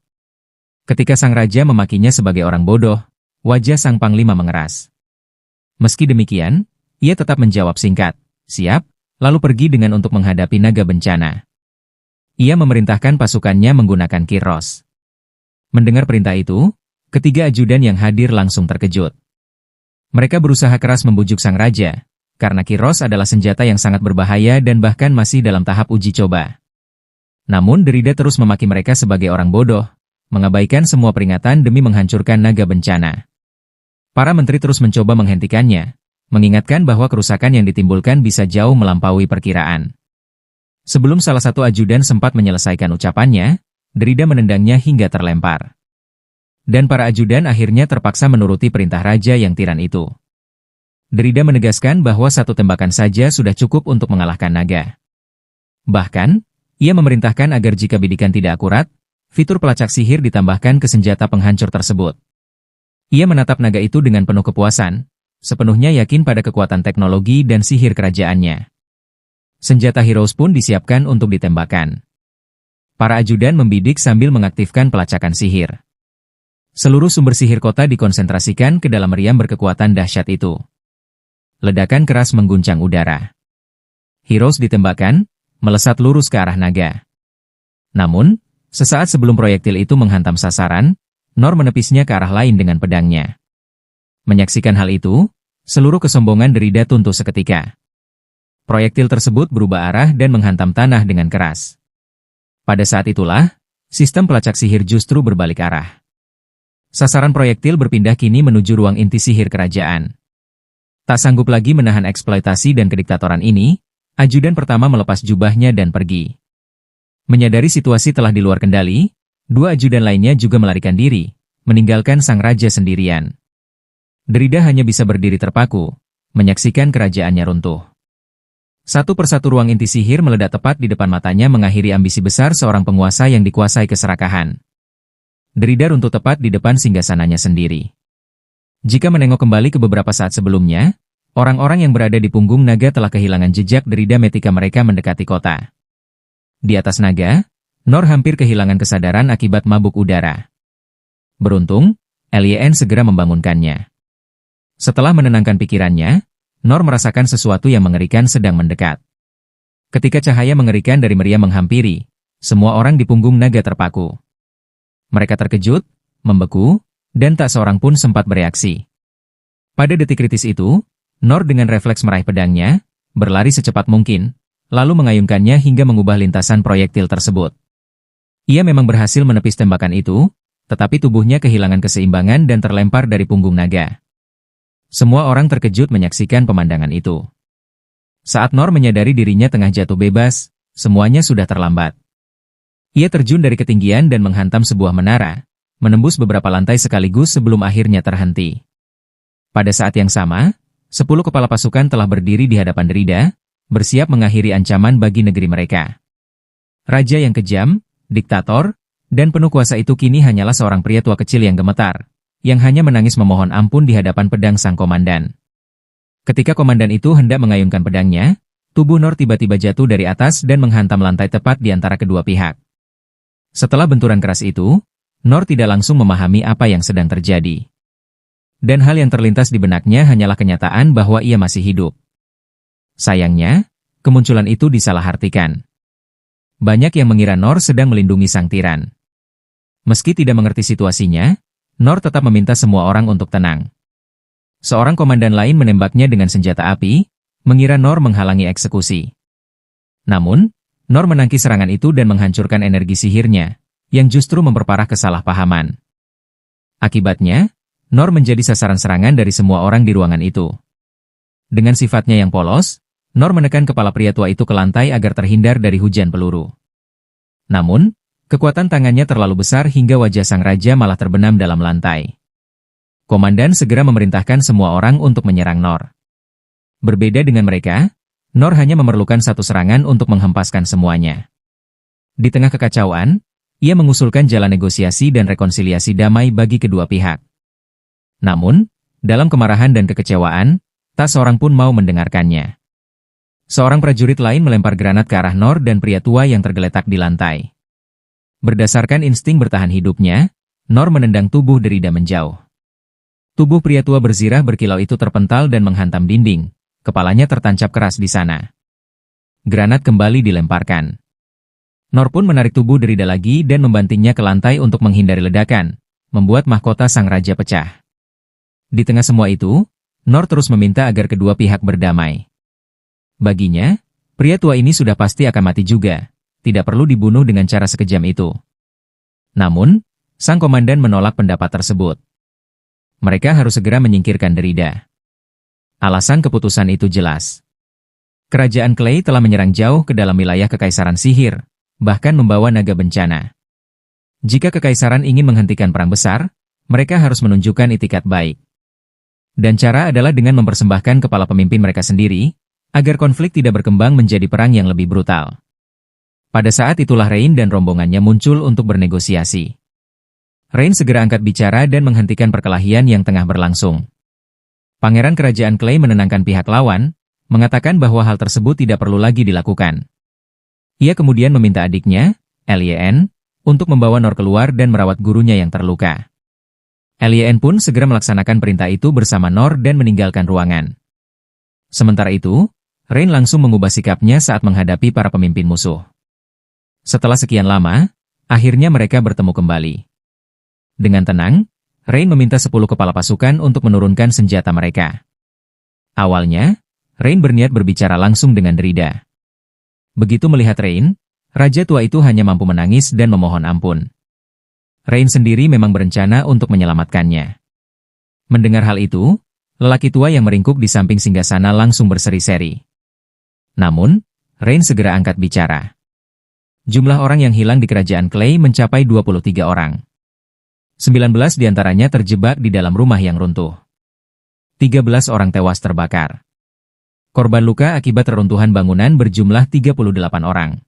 Ketika sang raja memakinya sebagai orang bodoh, wajah sang panglima mengeras. Meski demikian, ia tetap menjawab singkat, "Siap," lalu pergi dengan untuk menghadapi naga bencana. Ia memerintahkan pasukannya menggunakan kiros. Mendengar perintah itu, ketiga ajudan yang hadir langsung terkejut. Mereka berusaha keras membujuk sang raja, karena kiros adalah senjata yang sangat berbahaya dan bahkan masih dalam tahap uji coba. Namun Derrida terus memaki mereka sebagai orang bodoh, mengabaikan semua peringatan demi menghancurkan naga bencana. Para menteri terus mencoba menghentikannya, mengingatkan bahwa kerusakan yang ditimbulkan bisa jauh melampaui perkiraan. Sebelum salah satu ajudan sempat menyelesaikan ucapannya, Derrida menendangnya hingga terlempar. Dan para ajudan akhirnya terpaksa menuruti perintah raja yang tiran itu. Derrida menegaskan bahwa satu tembakan saja sudah cukup untuk mengalahkan naga. Bahkan, ia memerintahkan agar jika bidikan tidak akurat, fitur pelacak sihir ditambahkan ke senjata penghancur tersebut. Ia menatap naga itu dengan penuh kepuasan, sepenuhnya yakin pada kekuatan teknologi dan sihir kerajaannya. Senjata Heroes pun disiapkan untuk ditembakkan. Para ajudan membidik sambil mengaktifkan pelacakan sihir. Seluruh sumber sihir kota dikonsentrasikan ke dalam meriam berkekuatan dahsyat itu. Ledakan keras mengguncang udara. Heroes ditembakkan, melesat lurus ke arah naga. Namun, sesaat sebelum proyektil itu menghantam sasaran, Nor menepisnya ke arah lain dengan pedangnya. Menyaksikan hal itu, seluruh kesombongan Derrida tuntuh seketika. Proyektil tersebut berubah arah dan menghantam tanah dengan keras. Pada saat itulah, sistem pelacak sihir justru berbalik arah. Sasaran proyektil berpindah kini menuju ruang inti sihir kerajaan. Tak sanggup lagi menahan eksploitasi dan kediktatoran ini, ajudan pertama melepas jubahnya dan pergi. Menyadari situasi telah di luar kendali, dua ajudan lainnya juga melarikan diri, meninggalkan sang raja sendirian. Derrida hanya bisa berdiri terpaku, menyaksikan kerajaannya runtuh. Satu persatu ruang inti sihir meledak tepat di depan matanya mengakhiri ambisi besar seorang penguasa yang dikuasai keserakahan. Derrida runtuh tepat di depan singgasananya sendiri. Jika menengok kembali ke beberapa saat sebelumnya, orang-orang yang berada di punggung naga telah kehilangan jejak Derrida ketika mereka mendekati kota. Di atas naga, Nor hampir kehilangan kesadaran akibat mabuk udara. Beruntung, Lyn segera membangunkannya. Setelah menenangkan pikirannya, Nor merasakan sesuatu yang mengerikan sedang mendekat. Ketika cahaya mengerikan dari meriam menghampiri, semua orang di punggung naga terpaku. Mereka terkejut, membeku, dan tak seorang pun sempat bereaksi. Pada detik kritis itu, Nor dengan refleks meraih pedangnya, berlari secepat mungkin, lalu mengayunkannya hingga mengubah lintasan proyektil tersebut. Ia memang berhasil menepis tembakan itu, tetapi tubuhnya kehilangan keseimbangan dan terlempar dari punggung naga. Semua orang terkejut menyaksikan pemandangan itu. Saat Nor menyadari dirinya tengah jatuh bebas, semuanya sudah terlambat. Ia terjun dari ketinggian dan menghantam sebuah menara, menembus beberapa lantai sekaligus sebelum akhirnya terhenti. Pada saat yang sama, 10 kepala pasukan telah berdiri di hadapan Derrida, bersiap mengakhiri ancaman bagi negeri mereka. Raja yang kejam, diktator, dan penuh kuasa itu kini hanyalah seorang pria tua kecil yang gemetar, yang hanya menangis memohon ampun di hadapan pedang sang komandan. Ketika komandan itu hendak mengayunkan pedangnya, tubuh Nor tiba-tiba jatuh dari atas dan menghantam lantai tepat di antara kedua pihak. Setelah benturan keras itu, Nor tidak langsung memahami apa yang sedang terjadi. Dan hal yang terlintas di benaknya hanyalah kenyataan bahwa ia masih hidup. Sayangnya, kemunculan itu disalahartikan. Banyak yang mengira Nor sedang melindungi sang tiran. Meski tidak mengerti situasinya, Nor tetap meminta semua orang untuk tenang. Seorang komandan lain menembaknya dengan senjata api, mengira Nor menghalangi eksekusi. Namun, Nor menangkis serangan itu dan menghancurkan energi sihirnya, yang justru memperparah kesalahpahaman. Akibatnya, Nor menjadi sasaran serangan dari semua orang di ruangan itu. Dengan sifatnya yang polos, Nor menekan kepala pria tua itu ke lantai agar terhindar dari hujan peluru. Namun, kekuatan tangannya terlalu besar hingga wajah sang raja malah terbenam dalam lantai. Komandan segera memerintahkan semua orang untuk menyerang Nor. Berbeda dengan mereka, Nor hanya memerlukan satu serangan untuk menghempaskan semuanya. Di tengah kekacauan, ia mengusulkan jalan negosiasi dan rekonsiliasi damai bagi kedua pihak. Namun, dalam kemarahan dan kekecewaan, tak seorang pun mau mendengarkannya. Seorang prajurit lain melempar granat ke arah Nor dan pria tua yang tergeletak di lantai. Berdasarkan insting bertahan hidupnya, Nor menendang tubuh Derida menjauh. Tubuh pria tua berzirah berkilau itu terpental dan menghantam dinding, kepalanya tertancap keras di sana. Granat kembali dilemparkan. Nor pun menarik tubuh Derida lagi dan membantingnya ke lantai untuk menghindari ledakan, membuat mahkota sang raja pecah. Di tengah semua itu, Nor terus meminta agar kedua pihak berdamai. Baginya, pria tua ini sudah pasti akan mati juga, tidak perlu dibunuh dengan cara sekejam itu. Namun, sang komandan menolak pendapat tersebut. Mereka harus segera menyingkirkan Derida. Alasan keputusan itu jelas. Kerajaan Clay telah menyerang jauh ke dalam wilayah Kekaisaran Sihir, bahkan membawa naga bencana. Jika Kekaisaran ingin menghentikan perang besar, mereka harus menunjukkan itikat baik. Dan cara adalah dengan mempersembahkan kepala pemimpin mereka sendiri, agar konflik tidak berkembang menjadi perang yang lebih brutal. Pada saat itulah Rain dan rombongannya muncul untuk bernegosiasi. Rain segera angkat bicara dan menghentikan perkelahian yang tengah berlangsung. Pangeran Kerajaan Clay menenangkan pihak lawan, mengatakan bahwa hal tersebut tidak perlu lagi dilakukan. Ia kemudian meminta adiknya, Lyn, untuk membawa Nor keluar dan merawat gurunya yang terluka. Lyn pun segera melaksanakan perintah itu bersama Nor dan meninggalkan ruangan. Sementara itu, Rain langsung mengubah sikapnya saat menghadapi para pemimpin musuh. Setelah sekian lama, akhirnya mereka bertemu kembali. Dengan tenang, Rain meminta 10 kepala pasukan untuk menurunkan senjata mereka. Awalnya, Rain berniat berbicara langsung dengan Derida. Begitu melihat Rain, raja tua itu hanya mampu menangis dan memohon ampun. Rain sendiri memang berencana untuk menyelamatkannya. Mendengar hal itu, lelaki tua yang meringkuk di samping singgasana langsung berseri-seri. Namun, Rain segera angkat bicara. Jumlah orang yang hilang di kerajaan Clay mencapai 23 orang. 19 diantaranya terjebak di dalam rumah yang runtuh. 13 orang tewas terbakar. Korban luka akibat reruntuhan bangunan berjumlah 38 orang.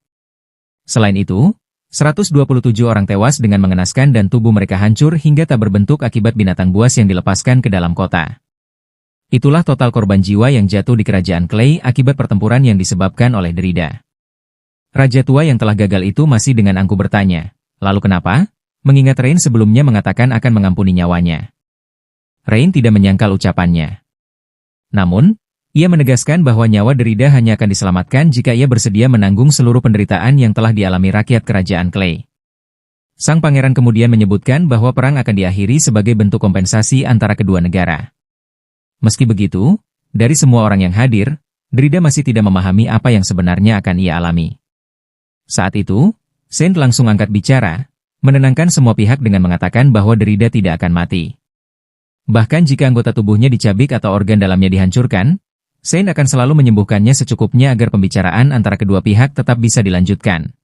Selain itu, 127 orang tewas dengan mengenaskan dan tubuh mereka hancur hingga tak berbentuk akibat binatang buas yang dilepaskan ke dalam kota. Itulah total korban jiwa yang jatuh di kerajaan Clay akibat pertempuran yang disebabkan oleh Derida. Raja tua yang telah gagal itu masih dengan angkuh bertanya, lalu kenapa? Mengingat Rain sebelumnya mengatakan akan mengampuni nyawanya. Rain tidak menyangkal ucapannya. Namun, ia menegaskan bahwa nyawa Derida hanya akan diselamatkan jika ia bersedia menanggung seluruh penderitaan yang telah dialami rakyat kerajaan Clay. Sang pangeran kemudian menyebutkan bahwa perang akan diakhiri sebagai bentuk kompensasi antara kedua negara. Meski begitu, dari semua orang yang hadir, Derida masih tidak memahami apa yang sebenarnya akan ia alami. Saat itu, Saint langsung angkat bicara, menenangkan semua pihak dengan mengatakan bahwa Derida tidak akan mati. Bahkan jika anggota tubuhnya dicabik atau organ dalamnya dihancurkan, Saint akan selalu menyembuhkannya secukupnya agar pembicaraan antara kedua pihak tetap bisa dilanjutkan.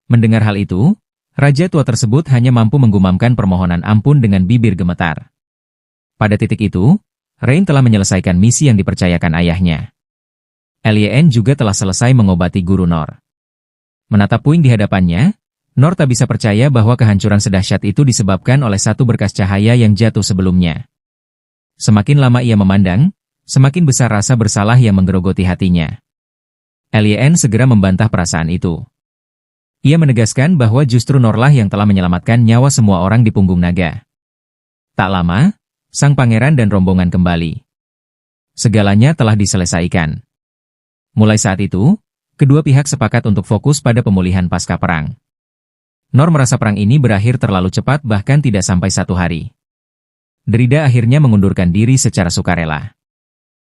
Mendengar hal itu, raja tua tersebut hanya mampu menggumamkan permohonan ampun dengan bibir gemetar. Pada titik itu, Rain telah menyelesaikan misi yang dipercayakan ayahnya. Lyn juga telah selesai mengobati guru Nor. Menatap puing di hadapannya, Nor tak bisa percaya bahwa kehancuran sedahsyat itu disebabkan oleh satu berkas cahaya yang jatuh sebelumnya. Semakin lama ia memandang, semakin besar rasa bersalah yang menggerogoti hatinya. Lyn segera membantah perasaan itu. Ia menegaskan bahwa justru Norlah yang telah menyelamatkan nyawa semua orang di punggung naga. Tak lama, sang pangeran dan rombongan kembali. Segalanya telah diselesaikan. Mulai saat itu, kedua pihak sepakat untuk fokus pada pemulihan pasca perang. Nor merasa perang ini berakhir terlalu cepat bahkan tidak sampai 1 hari. Derida akhirnya mengundurkan diri secara sukarela.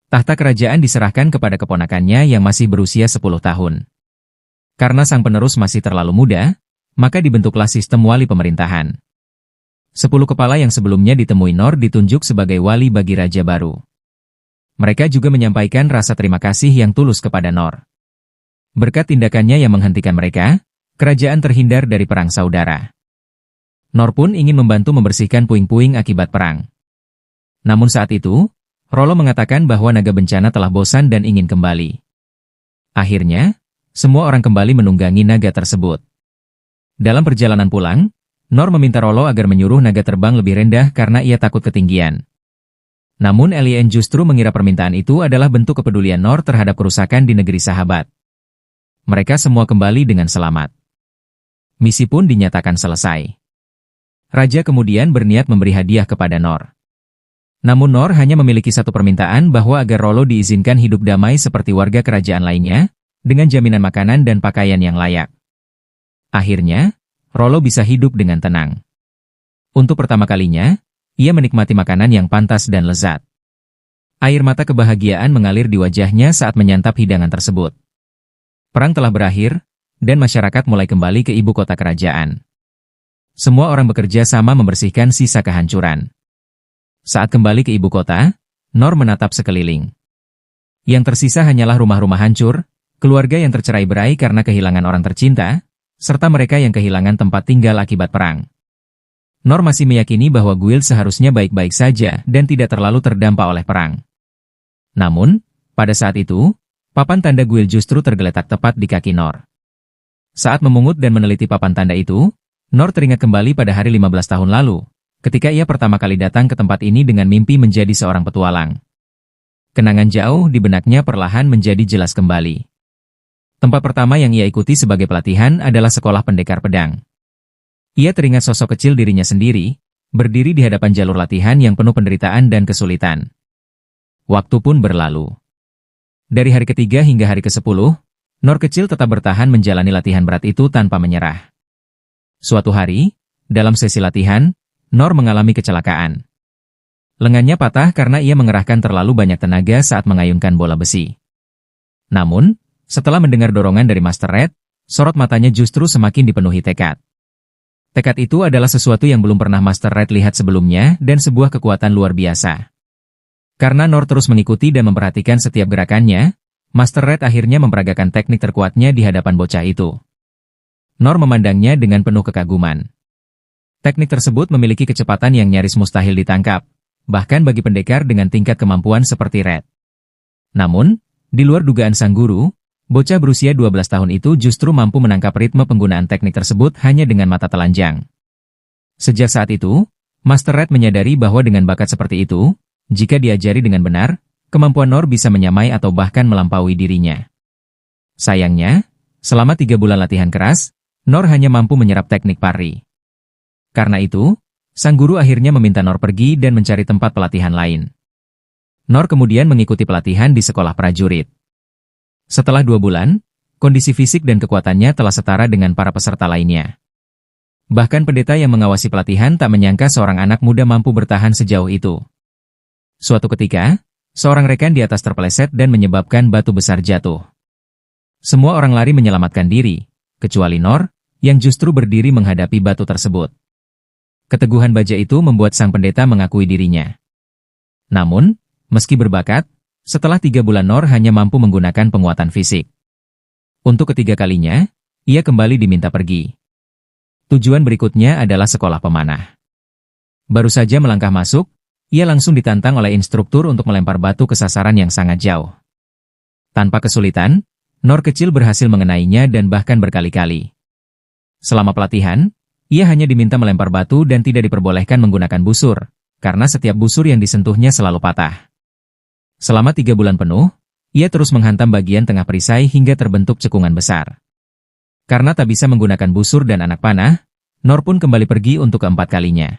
Tahta kerajaan diserahkan kepada keponakannya yang masih berusia 10 tahun. Karena sang penerus masih terlalu muda, maka dibentuklah sistem wali pemerintahan. 10 kepala yang sebelumnya ditemui Nor ditunjuk sebagai wali bagi raja baru. Mereka juga menyampaikan rasa terima kasih yang tulus kepada Nor. Berkat tindakannya yang menghentikan mereka, kerajaan terhindar dari perang saudara. Nor pun ingin membantu membersihkan puing-puing akibat perang. Namun saat itu, Rollo mengatakan bahwa naga bencana telah bosan dan ingin kembali. Akhirnya, semua orang kembali menunggangi naga tersebut. Dalam perjalanan pulang, Nor meminta Rollo agar menyuruh naga terbang lebih rendah karena ia takut ketinggian. Namun alien justru mengira permintaan itu adalah bentuk kepedulian Nor terhadap kerusakan di negeri sahabat. Mereka semua kembali dengan selamat. Misi pun dinyatakan selesai. Raja kemudian berniat memberi hadiah kepada Nor. Namun Nor hanya memiliki satu permintaan bahwa agar Rollo diizinkan hidup damai seperti warga kerajaan lainnya, dengan jaminan makanan dan pakaian yang layak. Akhirnya, Rollo bisa hidup dengan tenang. Untuk pertama kalinya, ia menikmati makanan yang pantas dan lezat. Air mata kebahagiaan mengalir di wajahnya saat menyantap hidangan tersebut. Perang telah berakhir, dan masyarakat mulai kembali ke ibu kota kerajaan. Semua orang bekerja sama membersihkan sisa kehancuran. Saat kembali ke ibu kota, Nor menatap sekeliling. Yang tersisa hanyalah rumah-rumah hancur, keluarga yang tercerai-berai karena kehilangan orang tercinta, serta mereka yang kehilangan tempat tinggal akibat perang. Nor masih meyakini bahwa guild seharusnya baik-baik saja dan tidak terlalu terdampak oleh perang. Namun, pada saat itu, papan tanda guild justru tergeletak tepat di kaki Nor. Saat memungut dan meneliti papan tanda itu, Nor teringat kembali pada hari 15 tahun lalu, ketika ia pertama kali datang ke tempat ini dengan mimpi menjadi seorang petualang. Kenangan jauh di benaknya perlahan menjadi jelas kembali. Tempat pertama yang ia ikuti sebagai pelatihan adalah sekolah pendekar pedang. Ia teringat sosok kecil dirinya sendiri, berdiri di hadapan jalur latihan yang penuh penderitaan dan kesulitan. Waktu pun berlalu. Dari hari ketiga hingga hari ke-10, Nor kecil tetap bertahan menjalani latihan berat itu tanpa menyerah. Suatu hari, dalam sesi latihan, Nor mengalami kecelakaan. Lengannya patah karena ia mengerahkan terlalu banyak tenaga saat mengayunkan bola besi. Namun, setelah mendengar dorongan dari Master Red, sorot matanya justru semakin dipenuhi tekad. Tekad itu adalah sesuatu yang belum pernah Master Red lihat sebelumnya dan sebuah kekuatan luar biasa. Karena Nor terus mengikuti dan memperhatikan setiap gerakannya, Master Red akhirnya memperagakan teknik terkuatnya di hadapan bocah itu. Nor memandangnya dengan penuh kekaguman. Teknik tersebut memiliki kecepatan yang nyaris mustahil ditangkap, bahkan bagi pendekar dengan tingkat kemampuan seperti Red. Namun, di luar dugaan sang guru, bocah berusia 12 tahun itu justru mampu menangkap ritme penggunaan teknik tersebut hanya dengan mata telanjang. Sejak saat itu, Master Red menyadari bahwa dengan bakat seperti itu, jika diajari dengan benar, kemampuan Nor bisa menyamai atau bahkan melampaui dirinya. Sayangnya, selama 3 bulan latihan keras, Nor hanya mampu menyerap teknik pari. Karena itu, sang guru akhirnya meminta Nor pergi dan mencari tempat pelatihan lain. Nor kemudian mengikuti pelatihan di sekolah prajurit. Setelah 2 bulan, kondisi fisik dan kekuatannya telah setara dengan para peserta lainnya. Bahkan pendeta yang mengawasi pelatihan tak menyangka seorang anak muda mampu bertahan sejauh itu. Suatu ketika, seorang rekan di atas terpeleset dan menyebabkan batu besar jatuh. Semua orang lari menyelamatkan diri, kecuali Nor, yang justru berdiri menghadapi batu tersebut. Keteguhan baja itu membuat sang pendeta mengakui dirinya. Namun, meski berbakat, setelah 3 bulan Nor hanya mampu menggunakan penguatan fisik. Untuk ketiga kalinya, ia kembali diminta pergi. Tujuan berikutnya adalah sekolah pemanah. Baru saja melangkah masuk, ia langsung ditantang oleh instruktur untuk melempar batu ke sasaran yang sangat jauh. Tanpa kesulitan, Nor kecil berhasil mengenainya dan bahkan berkali-kali. Selama pelatihan, ia hanya diminta melempar batu dan tidak diperbolehkan menggunakan busur, karena setiap busur yang disentuhnya selalu patah. Selama 3 bulan penuh, ia terus menghantam bagian tengah perisai hingga terbentuk cekungan besar. Karena tak bisa menggunakan busur dan anak panah, Nor pun kembali pergi untuk keempat kalinya.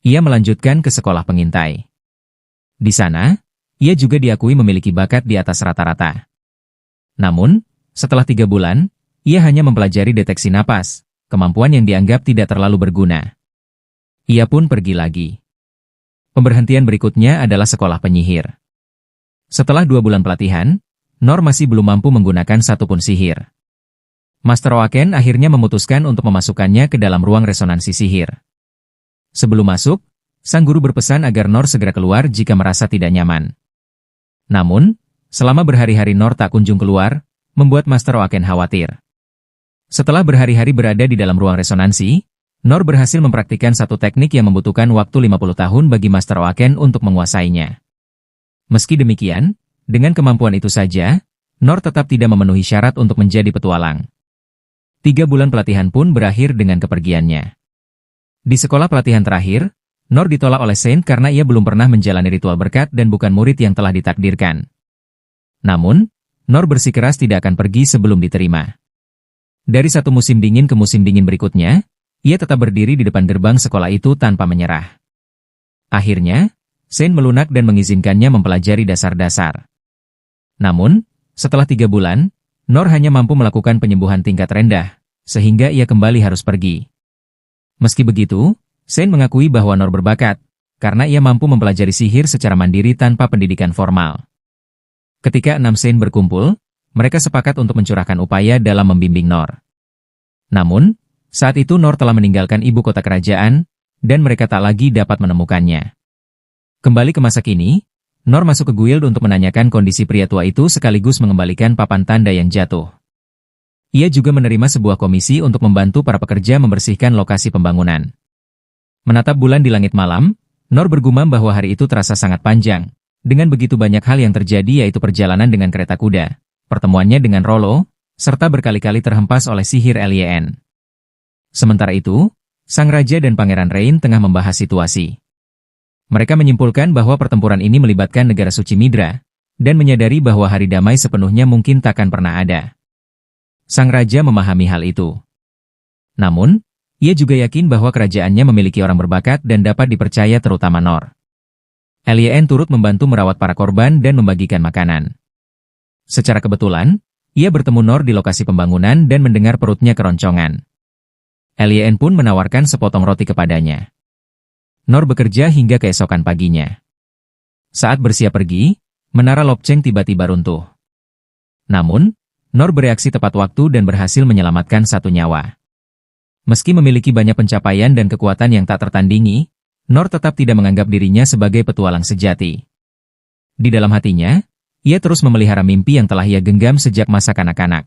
Ia melanjutkan ke sekolah pengintai. Di sana, ia juga diakui memiliki bakat di atas rata-rata. Namun, setelah 3 bulan, ia hanya mempelajari deteksi napas, kemampuan yang dianggap tidak terlalu berguna. Ia pun pergi lagi. Pemberhentian berikutnya adalah sekolah penyihir. Setelah 2 bulan pelatihan, Nor masih belum mampu menggunakan satupun sihir. Master Oaken akhirnya memutuskan untuk memasukkannya ke dalam ruang resonansi sihir. Sebelum masuk, sang guru berpesan agar Nor segera keluar jika merasa tidak nyaman. Namun, selama berhari-hari Nor tak kunjung keluar, membuat Master Oaken khawatir. Setelah berhari-hari berada di dalam ruang resonansi, Nor berhasil mempraktikkan satu teknik yang membutuhkan waktu 50 tahun bagi Master Oaken untuk menguasainya. Meski demikian, dengan kemampuan itu saja, Nor tetap tidak memenuhi syarat untuk menjadi petualang. 3 bulan pelatihan pun berakhir dengan kepergiannya. Di sekolah pelatihan terakhir, Noor ditolak oleh Saint karena ia belum pernah menjalani ritual berkat dan bukan murid yang telah ditakdirkan. Namun, Noor bersikeras tidak akan pergi sebelum diterima. Dari satu musim dingin ke musim dingin berikutnya, ia tetap berdiri di depan gerbang sekolah itu tanpa menyerah. Akhirnya, Saint melunak dan mengizinkannya mempelajari dasar-dasar. Namun, setelah 3 bulan, Noor hanya mampu melakukan penyembuhan tingkat rendah, sehingga ia kembali harus pergi. Meski begitu, Saint mengakui bahwa Noor berbakat, karena ia mampu mempelajari sihir secara mandiri tanpa pendidikan formal. Ketika 6 Saint berkumpul, mereka sepakat untuk mencurahkan upaya dalam membimbing Noor. Namun, saat itu Noor telah meninggalkan ibu kota kerajaan, dan mereka tak lagi dapat menemukannya. Kembali ke masa kini, Noor masuk ke guild untuk menanyakan kondisi pria tua itu sekaligus mengembalikan papan tanda yang jatuh. Ia juga menerima sebuah komisi untuk membantu para pekerja membersihkan lokasi pembangunan. Menatap bulan di langit malam, Noor bergumam bahwa hari itu terasa sangat panjang, dengan begitu banyak hal yang terjadi yaitu perjalanan dengan kereta kuda, pertemuannya dengan Rollo, serta berkali-kali terhempas oleh sihir Lyn. Sementara itu, Sang Raja dan Pangeran Rain tengah membahas situasi. Mereka menyimpulkan bahwa pertempuran ini melibatkan negara suci Midra, dan menyadari bahwa hari damai sepenuhnya mungkin takkan pernah ada. Sang Raja memahami hal itu. Namun, ia juga yakin bahwa kerajaannya memiliki orang berbakat dan dapat dipercaya terutama Noor. Lyn turut membantu merawat para korban dan membagikan makanan. Secara kebetulan, ia bertemu Noor di lokasi pembangunan dan mendengar perutnya keroncongan. Lyn pun menawarkan sepotong roti kepadanya. Noor bekerja hingga keesokan paginya. Saat bersiap pergi, menara Lopcheng tiba-tiba runtuh. Namun, Noor bereaksi tepat waktu dan berhasil menyelamatkan 1 nyawa. Meski memiliki banyak pencapaian dan kekuatan yang tak tertandingi, Noor tetap tidak menganggap dirinya sebagai petualang sejati. Di dalam hatinya, ia terus memelihara mimpi yang telah ia genggam sejak masa kanak-kanak.